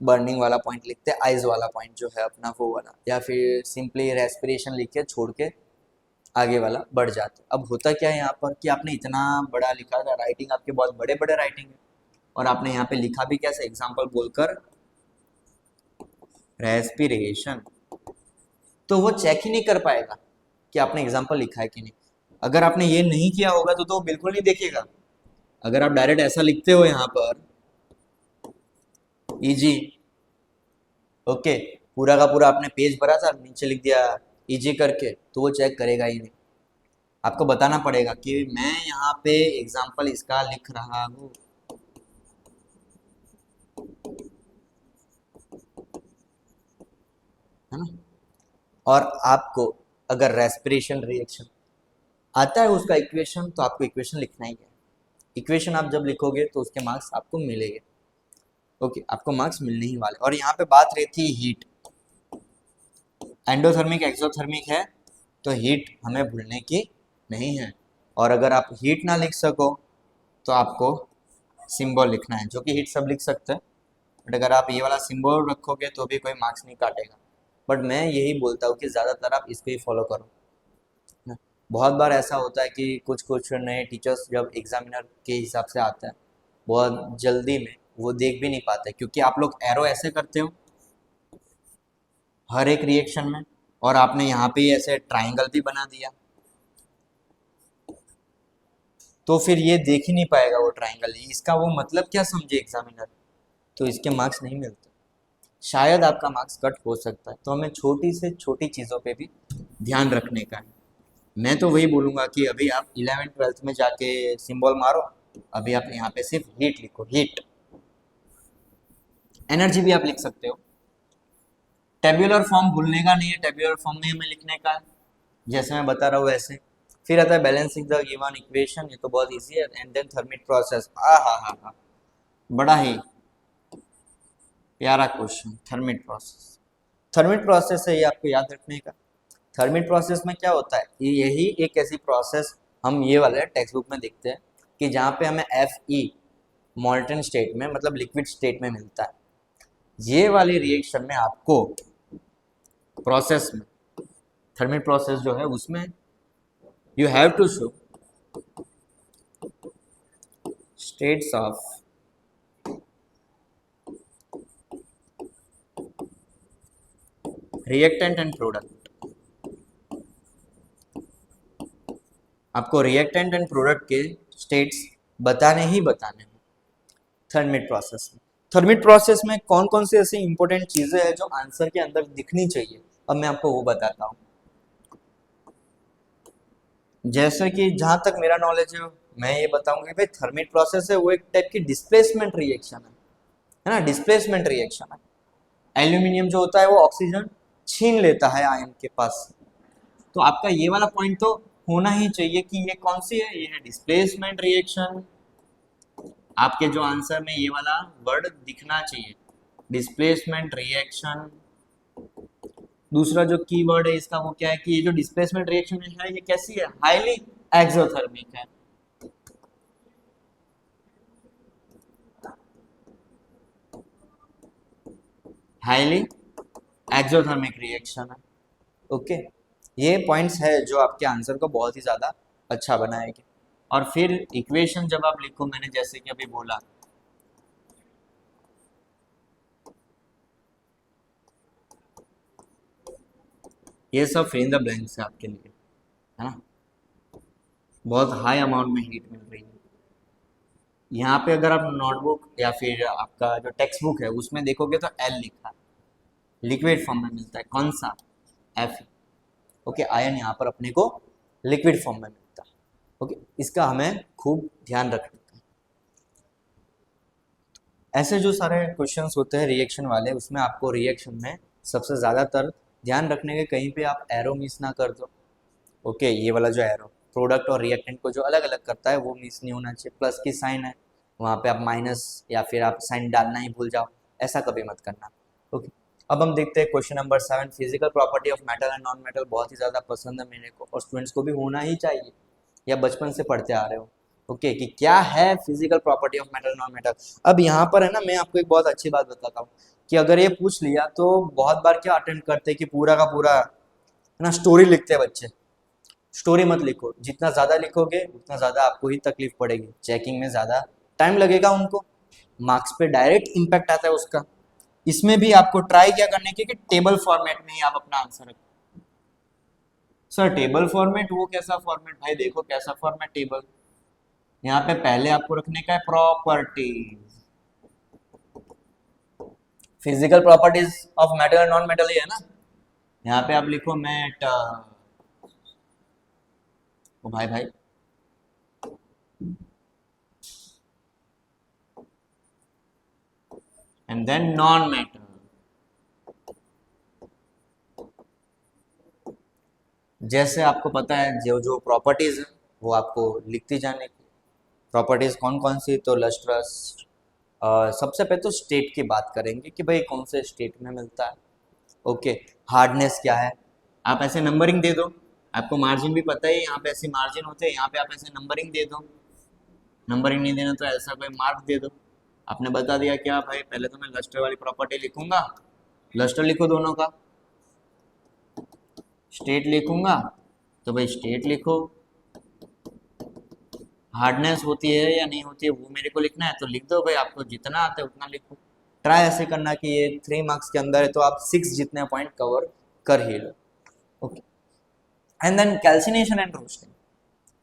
बर्निंग वाला पॉइंट लिखते हैं, आइज वाला पॉइंट जो है अपना वो वाला, या फिर सिंपली रेस्पिरेशन लिख के छोड़ के आगे वाला बढ़ जाते। अब होता क्या है यहाँ पर कि आपने इतना बड़ा लिखा था, राइटिंग आपके बहुत बड़े बड़े राइटिंग है, और आपने यहाँ पे लिखा भी कैसे, एग्जाम्पल बोलकर रेस्पिरेशन, तो वो चेक ही नहीं कर पाएगा कि आपने एग्जाम्पल लिखा है कि नहीं। अगर आपने ये नहीं किया होगा तो बिल्कुल नहीं देखेगा। अगर आप डायरेक्ट ऐसा लिखते हो यहाँ पर इजी, ओके, पूरा का पूरा आपने पेज भरा था, नीचे लिख दिया इजी करके, तो वो चेक करेगा ही नहीं। आपको बताना पड़ेगा कि मैं यहाँ पे एग्जाम्पल इसका लिख रहा हूँ, है ना। और आपको अगर रेस्पिरेशन रिएक्शन आता है उसका इक्वेशन, तो आपको इक्वेशन लिखना ही है। इक्वेशन आप जब लिखोगे तो उसके मार्क्स आपको मिलेंगे। ओके, आपको मार्क्स मिलने ही वाले। और यहाँ पे बात रहती है हीट, एंडोथर्मिक एक्सोथर्मिक है, तो हीट हमें भूलने की नहीं है। और अगर आप हीट ना लिख सको तो आपको सिंबल लिखना है, जो कि हीट सब लिख सकते हैं, बट अगर आप ये वाला सिंबल रखोगे तो भी कोई मार्क्स नहीं काटेगा। बट मैं यही बोलता हूँ कि ज़्यादातर आप इसको ही फॉलो करो ना। बहुत बार ऐसा होता है कि कुछ कुछ नए टीचर्स जब एग्जामिनर के हिसाब से आता है, बहुत जल्दी में वो देख भी नहीं पाते, क्योंकि आप लोग एरो ऐसे करते हो हर एक रिएक्शन में, और आपने यहाँ पे ऐसे ट्राइंगल भी बना दिया, तो फिर ये देख ही नहीं पाएगा वो ट्राइंगल, इसका वो मतलब क्या समझे एग्जामिनर, तो इसके मार्क्स नहीं मिलते, शायद आपका मार्क्स कट हो सकता है। तो हमें छोटी से छोटी चीज़ों पे भी ध्यान रखने का है। मैं तो वही बोलूँगा कि अभी आप 11th-12th में जाके सिंबल मारो, अभी आप यहाँ पे सिर्फ हीट लिखो, हीट। एनर्जी भी आप लिख सकते हो, टेब्यूलर फॉर्म भूलने का नहीं है, टेब्यूलर फॉर्म में हमें लिखने का है जैसे मैं बता रहा हूँ वैसे। फिर आता है बैलेंसिंग द गिवन इक्वेशन, ये तो बहुत इजी है। एंड देन थर्मिट प्रोसेस, हा, बड़ा ही प्यारा question, thermite process. Thermite process है ये आपको याद रखने का। थर्मिट प्रोसेस में क्या होता है, यही एक ऐसी प्रोसेस हम ये वाले टेक्स्ट बुक में देखते हैं कि जहाँ पे हमें Fe मॉल्टन स्टेट में मतलब लिक्विड स्टेट में मिलता है। ये वाली रिएक्शन में आपको प्रोसेस में थर्मिट प्रोसेस जो है उसमें you have to show states of reactant and product. आपको रिएक्टेंट एंड प्रोडक्ट के स्टेट्स बताने ही बताने हैं थर्मिट प्रोसेस में। थर्मिट प्रोसेस में कौन कौन सी ऐसी इंपॉर्टेंट चीजें हैं जो आंसर के अंदर दिखनी चाहिए, अब मैं आपको वो बताता हूँ। जैसे कि जहां तक मेरा नॉलेज है मैं ये बताऊंगा कि भाई थर्मिट प्रोसेस है वो एक टाइप की डिस्प्लेसमेंट रिएक्शन है ना, डिस्प्लेसमेंट रिएक्शन है। एल्यूमिनियम जो होता है वो ऑक्सीजन छीन लेता है आयन के पास। तो आपका ये वाला पॉइंट तो होना ही चाहिए कि ये कौन सी है, ये है डिस्प्लेसमेंट रिएक्शन। आपके जो आंसर में ये वाला वर्ड दिखना चाहिए, डिस्प्लेसमेंट रिएक्शन। दूसरा जो की वर्ड है इसका वो क्या है कि ये जो डिस्प्लेसमेंट रिएक्शन है ये कैसी है, हाईली एक्सोथर्मिक है। हाईली एक्सोथर्मिक रिएक्शन है। ओके, ये पॉइंट्स है जो आपके आंसर को बहुत ही ज़्यादा अच्छा बनाएगी। और फिर इक्वेशन जब आप लिखो, मैंने जैसे कि अभी बोला, ये सब फिल इन द ब्लैंक्स है आपके लिए, है ना। बहुत हाई अमाउंट में हीट मिल रही है यहाँ पे। अगर आप नोटबुक या फिर आपका जो टेक्स्ट बुक है उसमें देखोगे तो एल लिखा है, लिक्विड फॉर्म में मिलता है। कौन सा, एफ। ओके, आयन यहाँ पर अपने को लिक्विड फॉर्म में मिलता है। ओके, इसका हमें खूब ध्यान रखना है। ऐसे जो सारे क्वेश्चंस होते हैं रिएक्शन वाले, उसमें आपको रिएक्शन में सबसे ज़्यादातर ध्यान रखने के कहीं पे आप एरो मिस ना कर दो। ओके, ये वाला जो एरो प्रोडक्ट और रिएक्टेंट को जो अलग अलग करता है वो मिस नहीं होना चाहिए। प्लस की साइन है वहाँ पे आप माइनस या फिर आप साइन डालना ही भूल जाओ, ऐसा कभी मत करना। ओके, अब हम देखते हैं question number 7, physical property of metal and non metal. बहुत ही ज़्यादा पसंद है मेरे को और स्टूडेंट्स को भी होना ही चाहिए, या बचपन से पढ़ते आ रहे हो। ओके, कि क्या है physical property of metal non metal. अब यहाँ पर है ना, मैं आपको एक बहुत अच्छी बात बताता हूँ कि अगर ये पूछ लिया तो बहुत बार क्या अटेम्प्ट करते हैं कि पूरा का पूरा है ना स्टोरी लिखते हैं बच्चे। स्टोरी मत लिखो, जितना ज़्यादा लिखोगे उतना ज़्यादा आपको ही तकलीफ पड़ेगी, चेकिंग में ज़्यादा टाइम लगेगा उनको, मार्क्स पे डायरेक्ट इम्पैक्ट आता है उसका। इसमें भी आपको ट्राई क्या करने की कि टेबल फॉर्मेट में ही आप अपना आंसर रखो। सर टेबल फॉर्मेट वो कैसा फॉर्मेट, भाई देखो कैसा फॉर्मेट टेबल। यहाँ पे पहले आपको रखने का है properties, physical properties of metal and non metal ही है ना। यहाँ पे आप लिखो मेटल, ओ भाई भाई, एंड देन नॉन मेटल। जैसे आपको पता है जो जो प्रॉपर्टीज है वो आपको लिखती जाने की। प्रॉपर्टीज कौन कौन सी, तो लस्ट्रस, सबसे पहले तो स्टेट की बात करेंगे कि भाई कौन से स्टेट में मिलता है। ओके, हार्डनेस क्या है, आप ऐसे नंबरिंग दे दो। आपको मार्जिन भी पता ही है, यहाँ पे ऐसे मार्जिन होते हैं, यहाँ पे आप ऐसे नंबरिंग दे दो। नंबरिंग नहीं देना तो ऐसा कोई मार्क दे दो। आपने बता दिया क्या भाई, पहले तो मैं लस्टर वाली प्रॉपर्टी लिखूंगा, लस्टर लिखो दोनों का। स्टेट लिखूंगा तो भाई स्टेट लिखो, हार्डनेस होती है या नहीं होती है वो मेरे को लिखना है तो लिख दो भाई, आपको जितना आता है उतना लिखो। ट्राई ऐसे करना कि ये 3 मार्क्स के अंदर है तो आप 6 जितने पॉइंट कवर कर ही लो। Okay, and then calcination and roasting.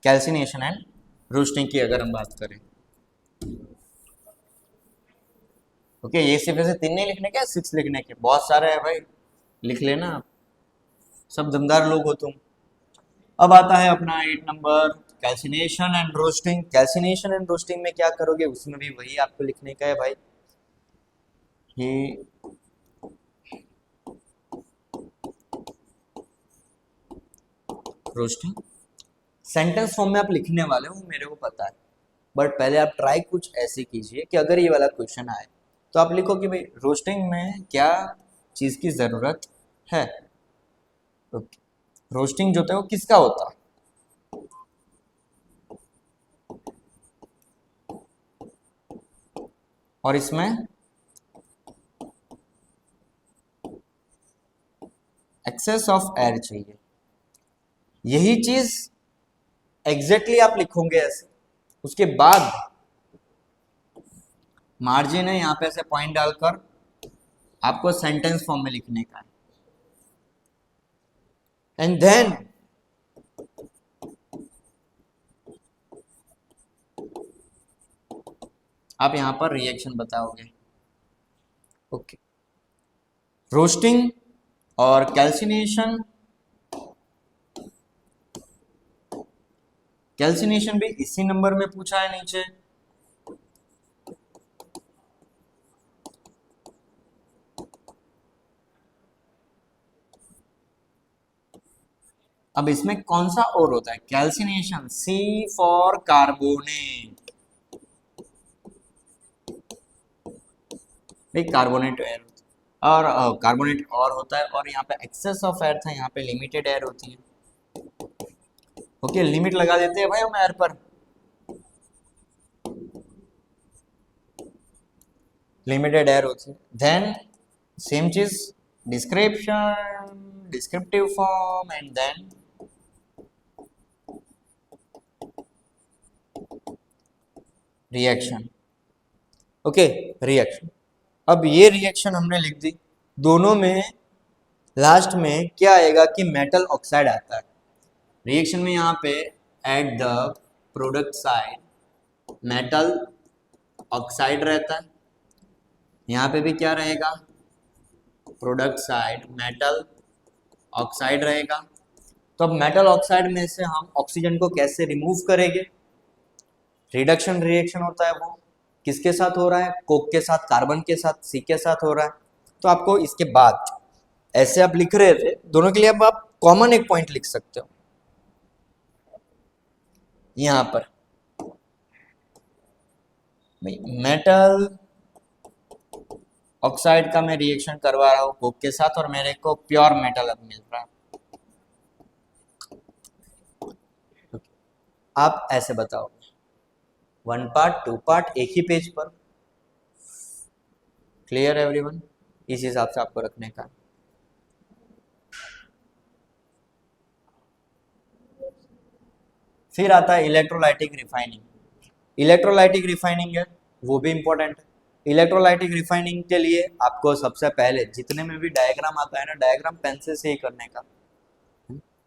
Calcination and roasting की अगर हम बात करें, ओके, ये सिर्फ ऐसे 3 नहीं लिखने के, 6 लिखने के, बहुत सारे है भाई, लिख लेना आप, सब दमदार लोग हो तुम। अब आता है अपना 8 number, calcination and roasting. Calcination and roasting में क्या करोगे, उसमें भी वही आपको लिखने का है भाई कि रोस्टिंग सेंटेंस फॉर्म में आप लिखने वाले हो मेरे को पता है, बट पहले आप ट्राई कुछ ऐसे कीजिए कि अगर ये वाला क्वेश्चन आए तो आप लिखो कि भाई रोस्टिंग में क्या चीज़ की ज़रूरत है। ओके, रोस्टिंग जो होता है वो किसका होता है? और इसमें एक्सेस ऑफ एयर चाहिए। यही चीज एग्जैक्टली आप लिखोगे ऐसे, उसके बाद मार्जिन है यहाँ पे ऐसे पॉइंट डालकर आपको सेंटेंस फॉर्म में लिखने का है। एंड देन आप यहां पर रिएक्शन बताओगे। ओके, रोस्टिंग और कैल्सिनेशन, कैल्सिनेशन भी इसी नंबर में पूछा है नीचे। अब इसमें कौन सा और होता है? कैल्सिनेशन, सी फॉर कार्बोनेट, भाई कार्बोनेट एयर और कार्बोनेट और होता है, और यहाँ पे एक्सेस ऑफ एयर था, यहाँ पे लिमिटेड एयर होती है। ओके, लिमिट लगा देते हैं भाई हम एयर पर, लिमिटेड एयर होती है। देन सेम चीज, description, descriptive form, and then reaction. Okay, reaction. अब ये रिएक्शन हमने लिख दी, दोनों में लास्ट में क्या आएगा कि मेटल ऑक्साइड आता है। रिएक्शन में यहाँ पे at the product side metal oxide रहता है, यहाँ पे भी क्या रहेगा? प्रोडक्ट साइड मेटल ऑक्साइड रहेगा। तो अब मेटल ऑक्साइड में से हम ऑक्सीजन को कैसे रिमूव करेंगे? रिडक्शन रिएक्शन होता है, वो किसके साथ हो रहा है? कोक के साथ, कार्बन के साथ, सी के साथ हो रहा है। तो आपको इसके बाद ऐसे आप लिख रहे थे, दोनों के लिए अब आप कॉमन एक पॉइंट लिख सकते हो यहां पर, मेटल ऑक्साइड का मैं रिएक्शन करवा रहा हूं कोक के साथ, और मेरे को प्योर मेटल अब मिल रहा है। आप ऐसे बताओ, 1 पार्ट 2 पार्ट एक ही पेज पर। Clear everyone? इस हिसाब से आपको रखने का। फिर आता है इलेक्ट्रोलाइटिक रिफाइनिंग। इलेक्ट्रोलाइटिक रिफाइनिंग है, वो भी इंपॉर्टेंट है। इलेक्ट्रोलाइटिक रिफाइनिंग के लिए आपको सबसे पहले जितने में भी डायग्राम आता है ना, डायग्राम पेंसिल से ही करने का,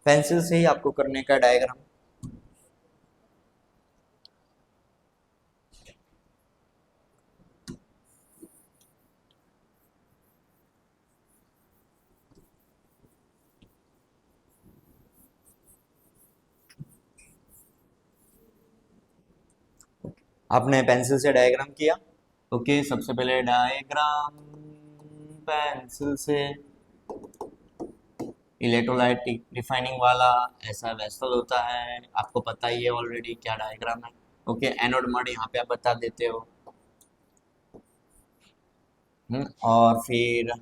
पेंसिल से ही आपको करने का डायग्राम। आपने पेंसिल से डायग्राम किया। ओके, सबसे पहले डायग्राम पेंसिल से, इलेक्ट्रोलाइटिक रिफाइनिंग वाला ऐसा वेसल होता है, आपको पता ही है ऑलरेडी क्या डायग्राम है। ओके, एनोड मड यहाँ पे आप बता देते हो। और फिर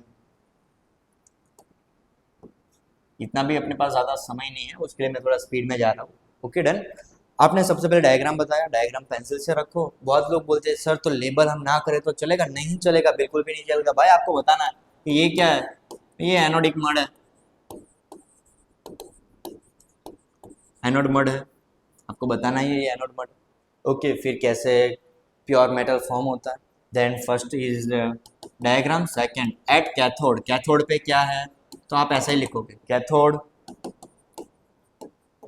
इतना भी अपने पास ज़्यादा समय नहीं है, उसके लिए मैं थोड़ा स्पीड में जा रहा हूँ। Okay, done. आपने सबसे पहले डायग्राम बताया, डायग्राम पेंसिल से रखो। बहुत लोग बोलते हैं सर तो लेबल हम ना करें तो चलेगा? नहीं चलेगा, बिल्कुल भी नहीं चलेगा भाई। आपको बताना है कि ये क्या है, ये एनोडिक मड है, एनोड मड है, आपको बताना ही है ये एनोड मड। ओके, फिर कैसे प्योर मेटल फॉर्म होता है। Then first is diagram, second at cathode, cathode पे क्या है तो आप ऐसा ही लिखोगे, कैथोड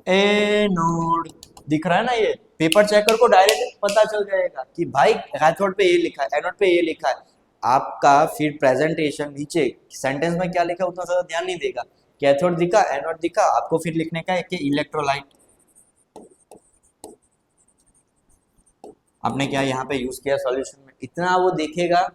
एनोड, दिख रहा है ना, ये पेपर चेकर को डायरेक्ट पता चल जाएगा कि भाई कैथोड पे ये लिखा है, एनोड पे ये लिखा है। आपका फिर प्रेजेंटेशन नीचे सेंटेंस में क्या लिखा है उतना ज्यादा ध्यान नहीं देगा, कैथोड दिखा, एनोड दिखा, आपको फिर लिखने का है कि इलेक्ट्रोलाइट। आपने क्या यहाँ पे यूज किया सॉल्यूशन में, इतना वो देखेगा,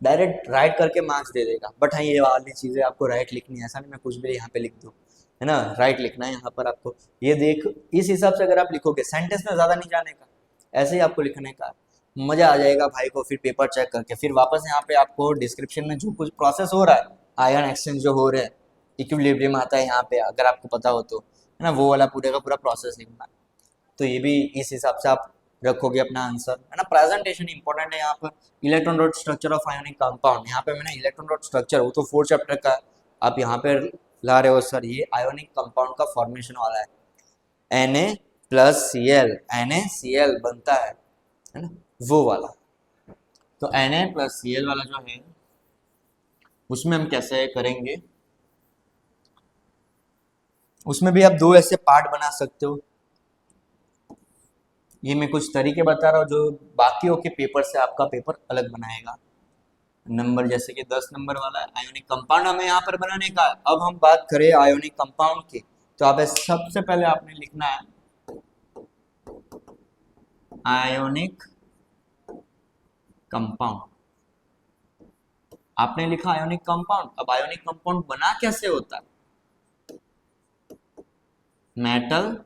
डायरेक्ट राइट करके मार्क्स दे देगा। बट हाँ, ये वाली चीजें आपको राइट लिखनी है, ऐसा नहीं मैं कुछ भी यहाँ पे लिख दूँ, है ना, राइट लिखना है यहाँ पर आपको। ये देख, इस हिसाब से अगर आप लिखोगे, सेंटेंस में ज्यादा नहीं जाने का, ऐसे ही आपको लिखने का, मजा आ जाएगा भाई को। फिर पेपर चेक करके फिर वापस यहाँ पे आपको डिस्क्रिप्शन में जो कुछ प्रोसेस हो रहा है, आयन एक्सचेंज जो हो रहे हैं, इक्विलिब्रियम आता है यहाँ पे, अगर आपको पता हो तो, है ना, वो वाला पूरे का पूरा प्रोसेस लिखना है। तो ये भी इस हिसाब से आप रखोगे अपना आंसर, है ना। प्रेजेंटेशन इंपॉर्टेंट है यहाँ पर। Electron dot structure of ionic compound, यहाँ पे मैंने इलेक्ट्रॉन डॉट स्ट्रक्चर, वो तो 4th चैप्टर का, आप यहाँ पे ला रहे हो सर, ये आयोनिक कंपाउंड का फॉर्मेशन वाला है। Na+Cl, NaCl बनता है ना, वो वाला। तो Na+Cl वाला जो है उसमें हम कैसे करेंगे, उसमें भी आप दो ऐसे पार्ट बना सकते हो। ये मैं कुछ तरीके बता रहा हूँ जो बाकियों के पेपर से आपका पेपर अलग बनाएगा। नंबर जैसे कि 10 नंबर वाला आयोनिक कंपाउंड हमें यहाँ पर बनाने का। अब हम बात करें आयोनिक कंपाउंड की, तो आप सबसे पहले आपने लिखना है आयोनिक कंपाउंड। आपने लिखा आयोनिक कंपाउंड। अब आयोनिक कंपाउंड बना कैसे होता है, मेटल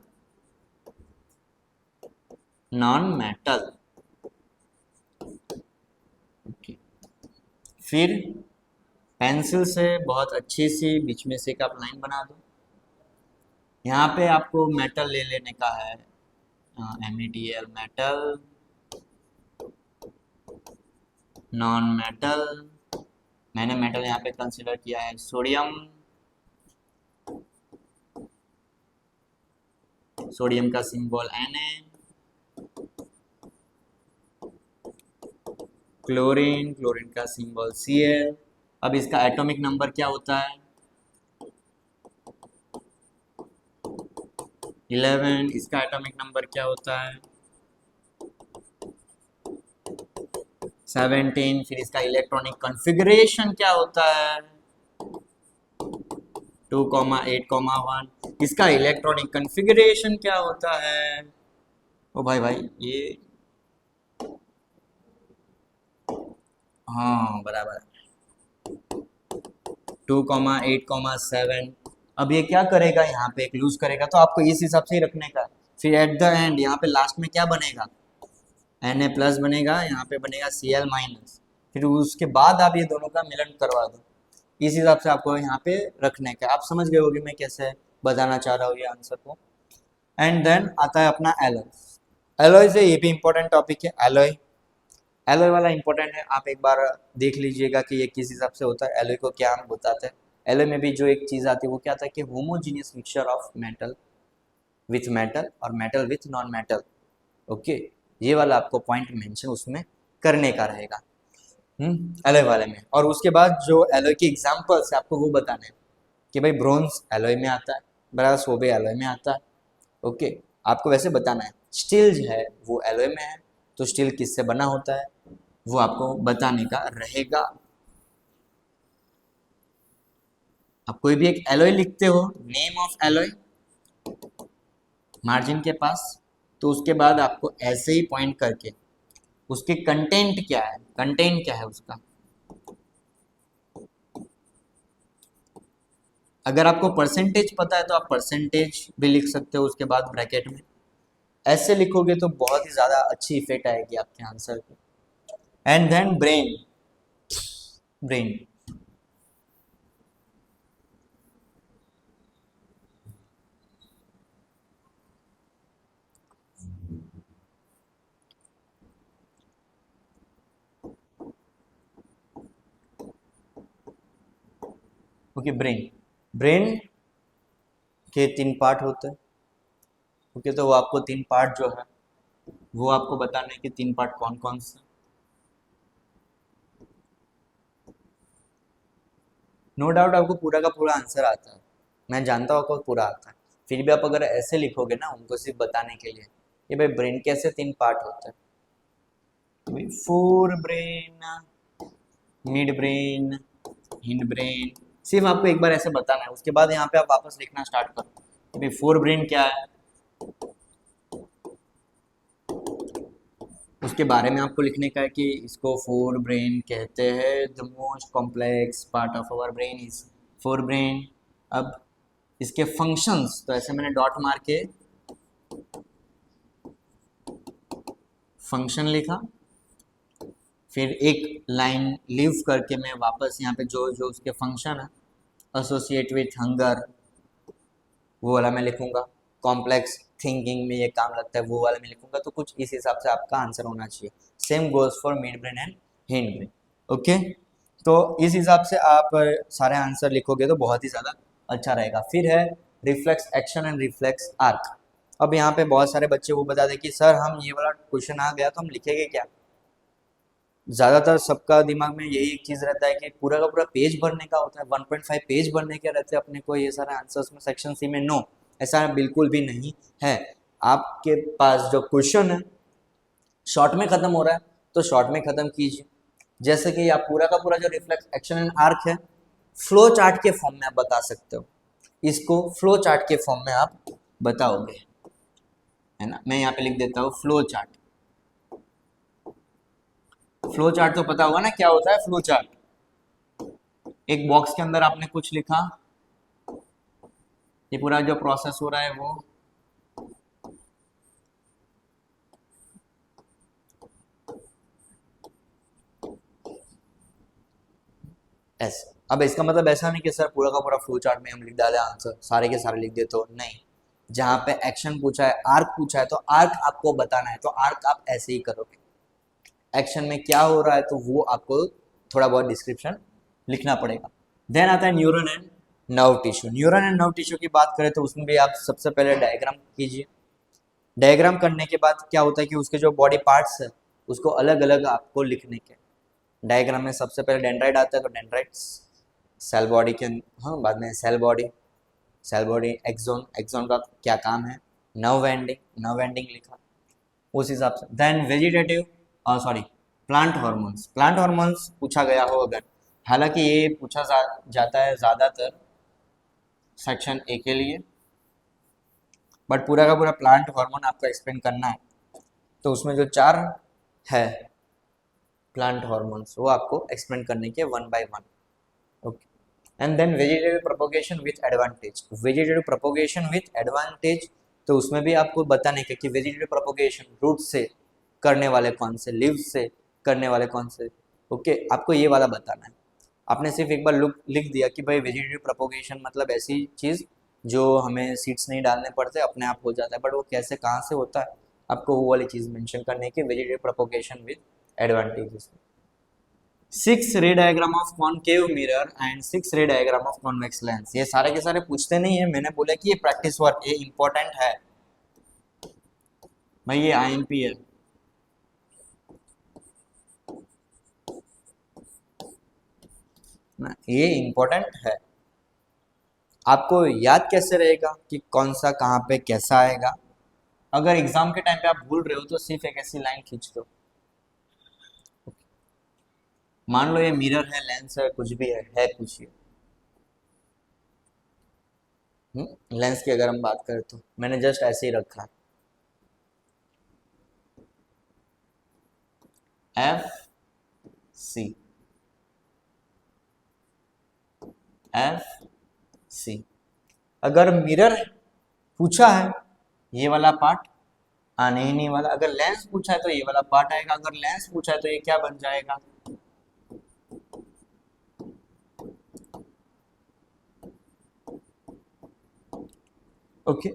नॉन मेटल, फिर पेंसिल से बहुत अच्छी सी बीच में से एक आप लाइन बना दो। यहाँ पे आपको मेटल ले लेने का है, METL मेटल, नॉन मेटल, मैंने मेटल यहाँ पे कंसीडर किया है सोडियम, सोडियम का सिंबल Na, क्लोरीन, क्लोरीन का सिंबल Cl। अब इसका एटॉमिक नंबर क्या होता है 11, इसका एटॉमिक नंबर क्या होता है 17, फिर इसका इलेक्ट्रॉनिक कॉन्फ़िगरेशन क्या होता है 2,8,1, इसका इलेक्ट्रॉनिक कॉन्फ़िगरेशन क्या होता है, ओ भाई भाई ये, हाँ बराबर 2,8,7। अब ये क्या करेगा, यहाँ पे एक लूज करेगा, तो आपको इस हिसाब से ही रखने का। फिर एट द एंड यहाँ पे लास्ट में क्या बनेगा Na+ बनेगा, यहाँ पे बनेगा Cl-। फिर उसके बाद आप ये दोनों का मिलन करवा दो। इस हिसाब से आपको यहाँ पे रखने का। आप समझ गए होगे मैं कैसे बताना चाह रहा हूँ ये आंसर को। एंड देन आता है अपना एलॉय। एलॉय से ये भी इंपॉर्टेंट टॉपिक है एलॉय। एलॉय वाला इंपॉर्टेंट है, आप एक बार देख लीजिएगा कि ये किस हिसाब से होता है। एलॉय को क्या हम बताते हैं, एलॉय में भी जो एक चीज़ आती है वो क्या आता है कि homogeneous mixture of metal with metal और metal with non metal. Okay, ये वाला आपको पॉइंट मेंशन उसमें करने का रहेगा एलॉय वाले में। और उसके बाद जो एलॉय की एग्जांपल्स है आपको वो बताने हैं कि भाई ब्रोंज एलॉय में आता है, ब्रास वो भी एलॉय में आता है। ओके, आपको वैसे बताना है। स्टील जो है वो एलॉय में है, तो स्टील किससे बना होता है वो आपको बताने का रहेगा। आप कोई भी एक एलॉय लिखते हो, नेम ऑफ एलॉय मार्जिन के पास, तो उसके बाद आपको ऐसे ही पॉइंट करके उसके कंटेंट क्या है, कंटेंट क्या है उसका। अगर आपको परसेंटेज पता है तो आप परसेंटेज भी लिख सकते हो उसके बाद ब्रैकेट में। ऐसे लिखोगे तो बहुत ही ज़्यादा अच्छी इफेक्ट आएगी आपके आंसर पे। And then brain, brain okay, brain, brain के 3 पार्ट होते हैं। ओके, तो वो आपको 3 पार्ट जो है वो आपको बताने के 3 पार्ट कौन कौन से। नो डाउट आपको पूरा का पूरा आंसर आता है, मैं जानता हूँ आपको पूरा आता है। फिर भी आप अगर ऐसे लिखोगे ना उनको सिर्फ बताने के लिए कि भाई ब्रेन के ऐसे 3 पार्ट होते हैं, तो भाई fore brain, mid brain, hind brain, सिर्फ आपको एक बार ऐसे बताना है। उसके बाद यहाँ पे आप वापस लिखना स्टार्ट करो कि भाई फोर ब्रेन क्या है, उसके बारे में आपको लिखने का है कि इसको फोर ब्रेन कहते हैं, the most complex part of our brain is forebrain. अब इसके फंक्शंस, तो ऐसे मैंने डॉट मार के फंक्शन लिखा, फिर एक लाइन लीव करके मैं वापस यहाँ पे जो जो उसके फंक्शन है एसोसिएट विथ हंगर, वो वाला मैं लिखूंगा। कॉम्प्लेक्स थिंकिंग में ये काम लगता है, वो वाला मैं लिखूंगा। तो कुछ इस हिसाब से आपका आंसर होना चाहिए। Same goes for mid brain and hind brain. Okay, तो इस हिसाब से आप सारे आंसर लिखोगे तो बहुत ही ज़्यादा अच्छा रहेगा। फिर है reflex action and reflex arc. अब यहाँ पे बहुत सारे बच्चे वो बता दें कि सर हम ये वाला क्वेश्चन आ गया तो हम लिखेंगे क्या। ज़्यादातर सबका दिमाग में यही एक चीज़ रहता है कि पूरा का पूरा पेज भरने का होता है, 1.5 पेज भरने के रहते हैं अपने को ये सारे आंसर्स में सेक्शन सी में। नो, ऐसा बिल्कुल भी नहीं है। आपके पास जो क्वेश्चन है शॉर्ट में ख़त्म हो रहा है तो शॉर्ट में ख़त्म कीजिए। जैसे कि आप पूरा का पूरा जो रिफ्लेक्स एक्शन एंड आर्क है फ्लो चार्ट के फॉर्म में आप बता सकते हो, इसको फ्लो चार्ट के फॉर्म में आप बताओगे, है ना। मैं यहाँ पे लिख देता हूँ फ्लो चार्ट। फ्लो चार्ट तो पता होगा ना क्या होता है फ्लो चार्ट। एक बॉक्स के अंदर आपने कुछ लिखा, ये पूरा जो प्रोसेस हो रहा है वो ऐसे। अब इसका मतलब ऐसा नहीं कि सर पूरा का पूरा फ्लो चार्ट में हम लिख डाले आंसर सारे के सारे लिख दे, तो नहीं। जहाँ पे एक्शन पूछा है, आर्क पूछा है, तो आर्क आपको बताना है, तो आर्क आप ऐसे ही करोगे। एक्शन में क्या हो रहा है तो वो आपको थोड़ा बहुत डिस्क्रिप्शन लिखना पड़ेगा। देन आता है neuron and nerve tissue. Neuron and nerve tissue की बात करें तो उसमें भी आप सबसे पहले डायग्राम कीजिए। डायग्राम करने के बाद क्या होता है कि उसके जो बॉडी पार्ट्स है उसको अलग अलग आपको लिखने के। डायग्राम में सबसे पहले डेंड्राइट आता है तो डेंड्राइट्स, सेल बॉडी के, हाँ बाद में cell body, cell body axon, axon का क्या काम है, नर्व एंडिंग, नर्व एंडिंग लिखा उस हिसाब से। Then vegetative sorry plant hormones, plant hormones पूछा गया हो अगर, हालांकि ये पूछा जाता है ज़्यादातर सेक्शन ए के लिए, बट पूरा का पूरा प्लांट हार्मोन आपको एक्सप्लेन करना है तो उसमें जो 4 है प्लांट हार्मोन्स वो आपको एक्सप्लेन करने के 1 by 1। Okay, and then vegetative propagation with advantage. Vegetative propagation with advantage तो उसमें भी आपको बताने का कि वेजिटेटिव प्रोपोगेशन रूट से करने वाले कौन से, लीव्स से करने वाले कौन से। ओके, आपको ये वाला बताना है। आपने सिर्फ एक बार लिख दिया कि भाई वेजिटेटिव प्रोपोगेशन मतलब ऐसी चीज़ जो हमें सीड्स नहीं डालने पड़ते अपने आप हो जाता है, बट वो कैसे कहाँ से होता है आपको वो वाली चीज़ मेंशन करने की, वेजिटेटिव प्रोपोगेशन विद एडवांटेजेस। 6 रे diagram of concave mirror and 6 रे डायग्राम ऑफ कॉन्वेक्स लेंस। ये सारे के सारे पूछते नहीं है, मैंने बोला कि ये प्रैक्टिस वर्क, ये इंपॉर्टेंट है भाई, ये आईएमपी है ना, ये इंपॉर्टेंट है। आपको याद कैसे रहेगा कि कौन सा कहाँ पे कैसा आएगा। अगर एग्जाम के टाइम पे आप भूल रहे हो तो सिर्फ एक ऐसी लाइन खींच दो। मान लो ये मिरर है, लेंस है, कुछ भी है कुछ ये। लेंस की अगर हम बात करें तो मैंने जस्ट ऐसे ही रखा है, एफ सी, एफ सी। अगर मिरर पूछा है ये वाला पार्ट आने ही नहीं वाला, अगर लेंस पूछा है तो ये वाला पार्ट आएगा, अगर लेंस पूछा है तो ये क्या बन जाएगा, ओके।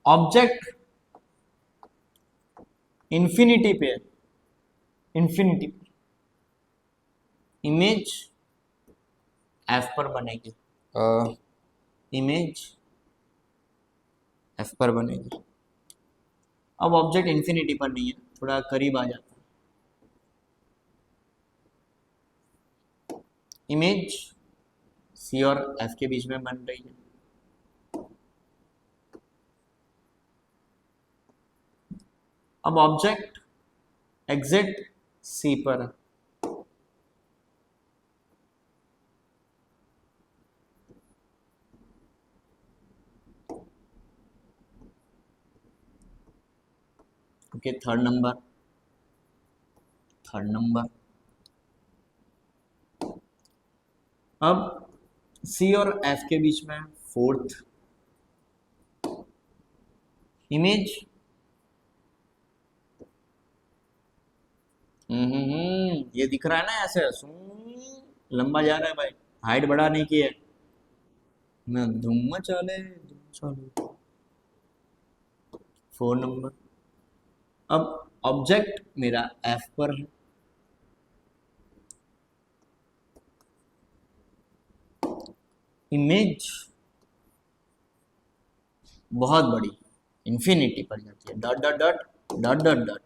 ऑब्जेक्ट इंफिनिटी पे, इंफिनिटी इमेज एफ पर बनेगी, इमेज एफ पर बनेगी। अब ऑब्जेक्ट इंफिनिटी पर नहीं है, थोड़ा करीब आ जाता है, इमेज सी और एफ के बीच में बन रही है। अब ऑब्जेक्ट एग्जिट सी पर है, okay. Third number, third number. अब सी और एफ के बीच में फोर्थ, इमेज ये दिख रहा है ना ऐसे लंबा जा रहा है भाई, हाइट बढ़ाने की है, मैं धुआं चाले 4 नंबर। अब ऑब्जेक्ट मेरा एफ पर है, इमेज बहुत बड़ी इंफिनिटी पर जाती है, dot dot dot dot dot dot.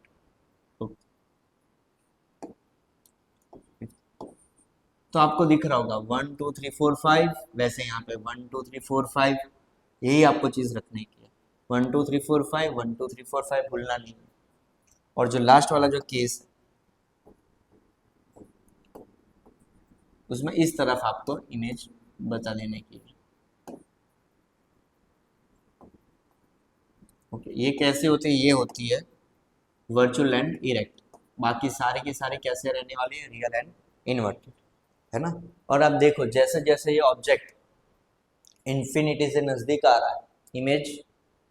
तो आपको दिख रहा होगा 1 2 3 4 5, वैसे यहाँ पे 1 2 3 4 5, यही आपको चीज रखने की है। 1 2 3 4 5, 1 2 3 4 5 भूलना नहीं है। और जो लास्ट वाला जो केस है उसमें इस तरफ आपको इमेज बता देने की है। ओके, ये कैसे होती है? ये होती है वर्चुअल एंड इरेक्ट, बाकी सारे के सारे कैसे रहने वाले हैं? रियल एंड इनवर्टेड, है ना। और आप देखो जैसे जैसे ये ऑब्जेक्ट इन्फिनिटी से नजदीक आ रहा है, इमेज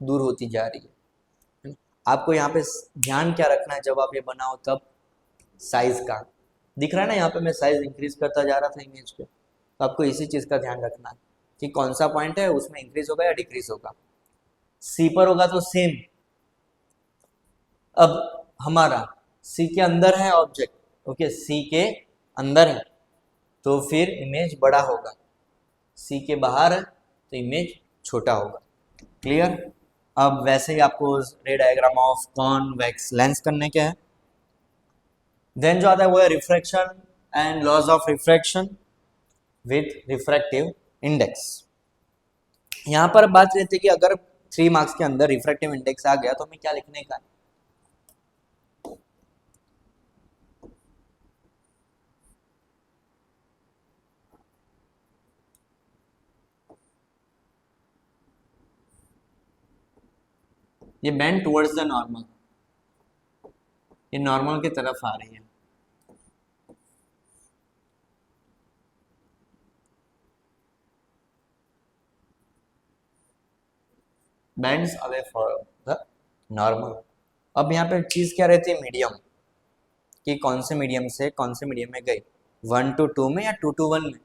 दूर होती जा रही है। आपको यहाँ पे ध्यान क्या रखना है जब आप ये बनाओ तब? साइज का दिख रहा है ना, यहाँ पे मैं साइज इंक्रीज करता जा रहा था इमेज पे, तो आपको इसी चीज का ध्यान रखना है कि कौन सा पॉइंट है उसमें इंक्रीज होगा या डिक्रीज होगा। सी पर होगा तो सेम। अब हमारा सी के अंदर है ऑब्जेक्ट, ओके, सी के अंदर है तो फिर इमेज बड़ा होगा, सी के बाहर है तो इमेज छोटा होगा। क्लियर? अब वैसे ही आपको रे डायग्राम ऑफ कॉन्वेक्स लेंस करने के है। देन जो आता है वो है refraction and laws of refraction with refractive index. यहां पर बात रहती है कि अगर 3 मार्क्स के अंदर रिफ्रैक्टिव इंडेक्स आ गया तो हमें क्या लिखने का है? ये बेंड टुवर्ड्स द नॉर्मल, ये नॉर्मल की तरफ आ रही है। Bends away from the normal. अब यहाँ पे चीज क्या रहती है? मीडियम, कि कौन से मीडियम से कौन से मीडियम में गई, 1 to 2 में या 2 to 1 में?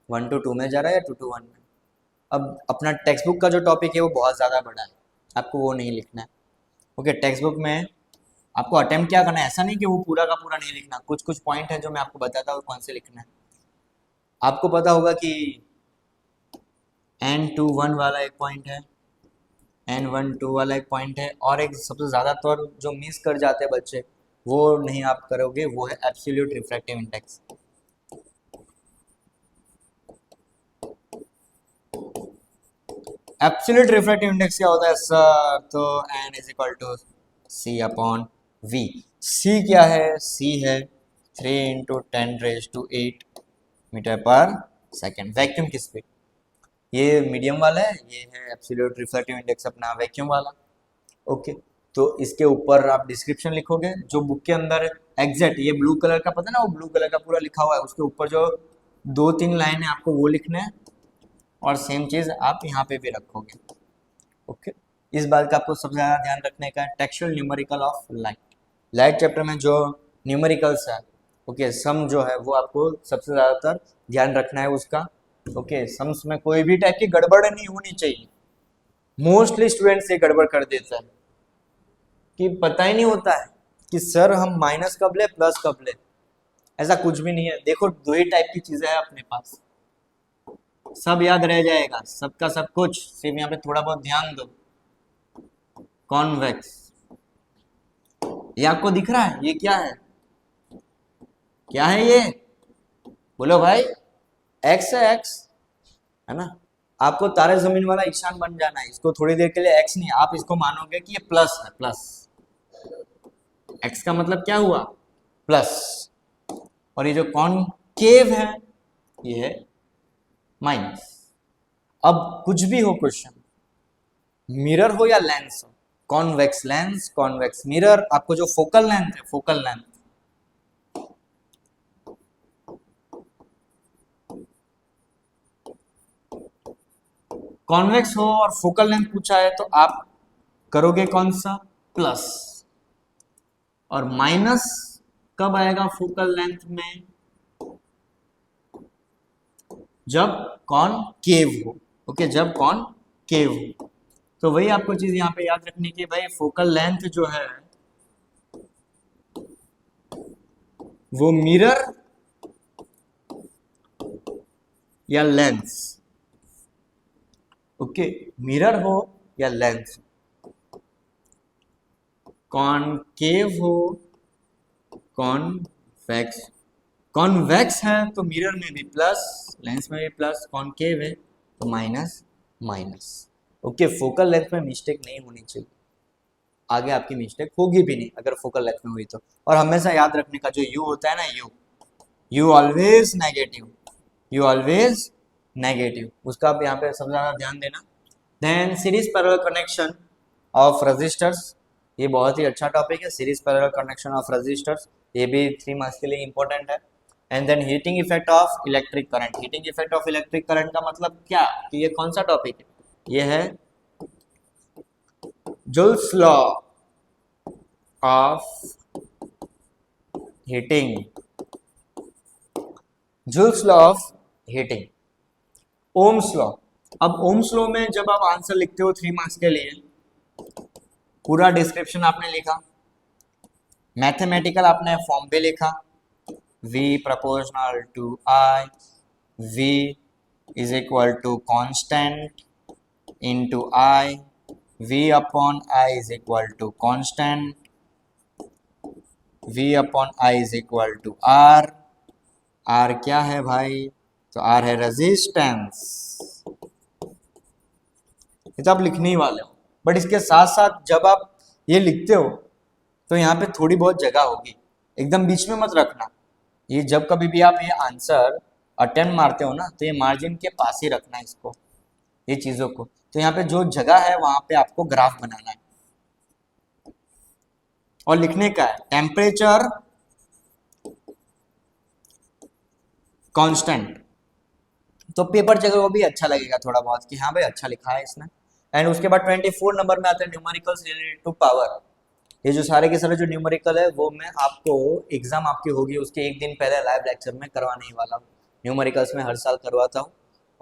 1 to 2 में जा रहा है या 2 to 1 में? अब अपना टेक्स्ट बुक का जो टॉपिक है वो बहुत ज़्यादा बड़ा है, आपको वो नहीं लिखना है। ओके, टेक्स्ट बुक में आपको अटेम्प्ट क्या करना है, ऐसा नहीं कि वो पूरा का पूरा नहीं लिखना, कुछ कुछ पॉइंट है जो मैं आपको बताता हूँ कौन से लिखना है। आपको पता होगा कि N2 1 वाला एक पॉइंट है, N1 2 वाला एक पॉइंट है, और एक सबसे ज़्यादातर जो मिस कर जाते हैं बच्चे, वो नहीं आप करोगे, वो है absolute refractive index. Absolute refractive index क्या होता है सर? तो N is equal to C upon V। C क्या है? C है 3 × 10⁸ मीटर पर सेकेंड, वैक्यूम की स्पीड। ये मीडियम वाला है, ये है एब्सोल्यूट रिफ्रैक्टिव इंडेक्स अपना वैक्यूम वाला। ओके, तो इसके ऊपर आप डिस्क्रिप्शन लिखोगे जो बुक के अंदर एग्जैक्ट, ये ब्लू कलर का पता है ना, वो ब्लू कलर का पूरा लिखा हुआ है, उसके ऊपर जो 2-3 लाइन है आपको वो लिखना है, और सेम चीज आप यहाँ पे भी रखोगे। ओके, इस बात का आपको सबसे ज़्यादा ध्यान रखने का है textual numerical of light. Light chapter में जो न्यूमेरिकल्स है, ओके, सम जो है वो आपको सबसे ज़्यादातर ध्यान रखना है उसका। ओके, सम्स में कोई भी टाइप की गड़बड़ नहीं होनी चाहिए। मोस्टली स्टूडेंट्स ये गड़बड़ कर देता है कि पता ही नहीं होता है कि सर हम माइनस कब ले प्लस कब ले, ऐसा कुछ भी नहीं है। देखो 2 ही टाइप की चीजें है अपने पास, सब याद रह जाएगा, सबका सब कुछ, सिर्फ यहाँ पे थोड़ा बहुत ध्यान दो। कॉन्वेक्स, ये आपको दिख रहा है, ये क्या है? क्या है ये? बोलो भाई। एक्स है, एक्स है ना। आपको तारे जमीन वाला ईशान बन जाना है, इसको थोड़ी देर के लिए एक्स नहीं, आप इसको मानोगे कि ये प्लस है, प्लस। एक्स का मतलब क्या हुआ? प्लस। और ये जो कॉनकेव है ये है माइनस। अब कुछ भी हो क्वेश्चन, मिरर हो या लेंस हो, कॉन्वेक्स लेंस, कॉन्वेक्स मिरर, आपको जो फोकल लेंथ है, फोकल लेंथ, कॉन्वेक्स हो और फोकल लेंथ पूछा है तो आप करोगे कौन सा? प्लस। और माइनस कब आएगा फोकल लेंथ में? जब कॉनकेव हो, ओके, जब कॉनकेव हो। तो वही आपको चीज यहाँ पे याद रखनी की भाई फोकल लेंथ जो है वो मिरर या लेंस, ओके, मिरर हो या लेंस, कॉनकेव हो, कॉन्वेक्स, कॉन्वेक्स है तो मिरर में भी प्लस, लेंस में भी प्लस, कॉनकेव है तो minus minus. Okay, focal length में मिस्टेक नहीं होनी चाहिए, आगे आपकी मिस्टेक होगी भी नहीं अगर फोकल लेंथ में हुई तो। और हमेशा याद रखने का जो यू होता है ना, U always negative, U always negative, उसका आप यहाँ पे सबसे ज्यादा ध्यान देना। Then series parallel connection of resistors, ये बहुत ही अच्छा टॉपिक है, series parallel connection of resistors, ये भी 3 मार्क्स के लिए इंपॉर्टेंट है। And then heating effect of electric current, heating effect of electric current का मतलब क्या कि ये कौन सा टॉपिक है, ये है joules law of heating, joules law of heating, Ohm's law. अब ओम्स लॉ में जब आप आंसर लिखते हो 3 मार्क्स के लिए, पूरा डिस्क्रिप्शन आपने लिखा, मैथमेटिकल आपने फॉर्म पे लिखा, V proportional to I, V is equal to constant into I, V upon I is equal to constant, V upon I is equal to R, R क्या है भाई, तो R है रेजिस्टेंस, ये तो आप लिखने ही वाले हो। बट इसके साथ साथ जब आप ये लिखते हो तो यहाँ पे थोड़ी बहुत जगह होगी, एकदम बीच में मत रखना, ये जब कभी भी आप ये आंसर अटेम्प्ट मारते हो ना तो ये मार्जिन के पास ही रखना है इसको, ये चीजों को। तो यहाँ पे जो जगह है वहां पे आपको ग्राफ बनाना है और लिखने का है टेम्परेचर कांस्टेंट, तो पेपर जगह वो भी अच्छा लगेगा थोड़ा बहुत कि हाँ भाई अच्छा लिखा है इसने। एंड उसके बाद 24 नंबर में आते हैं न्यूमेरिकल्स रिलेटेड टू पावर, ये जो सारे के सारे जो न्यूमेरिकल है वो मैं आपको एग्जाम आपकी होगी उसके एक दिन पहले लाइव लेक्चर में करवाने ही वाला हूँ। न्यूमेरिकल्स में हर साल करवाता हूँ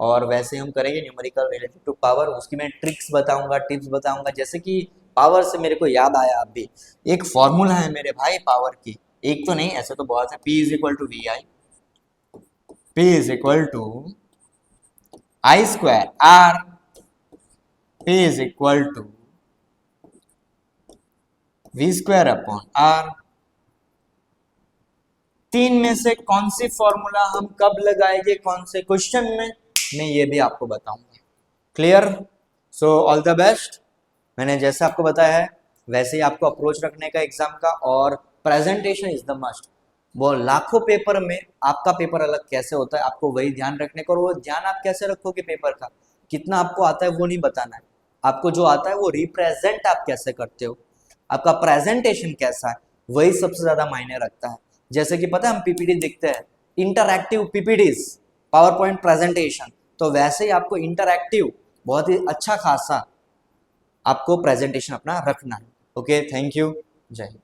और वैसे हम करेंगे न्यूमेरिकल रिलेटेड टू पावर, उसकी मैं ट्रिक्स बताऊंगा, टिप्स बताऊंगा। जैसे कि पावर से मेरे को याद आया अभी, एक फॉर्मूला है मेरे भाई पावर की, एक तो नहीं ऐसे तो बहुत है, P is equal to V I, P is equal to I square R, P is equal to V square upon R। 3 में से कौन सी फॉर्मूला हम कब लगाएंगे कौन से क्वेश्चन में, मैं ये भी आपको बताऊंगा। Clear? So all the best. मैंने जैसे आपको बताया है वैसे ही आपको अप्रोच रखने का एग्जाम का, और प्रेजेंटेशन इज द मस्ट। वो लाखों पेपर में आपका पेपर अलग कैसे होता है आपको वही ध्यान रखने का, और वो ध्यान आप कैसे रखोगे पेपर का, कितना आपको आता है वो नहीं बताना है, आपको जो आता है वो रिप्रेजेंट आप कैसे करते हो, आपका प्रेजेंटेशन कैसा है, वही सबसे ज्यादा मायने रखता है। जैसे कि पता है हम पीपीटी देखते हैं, interactive PPTs, power point presentation, तो वैसे ही आपको इंटरैक्टिव बहुत ही अच्छा खासा आपको प्रेजेंटेशन अपना रखना है। ओके, थैंक यू, जय हिंद।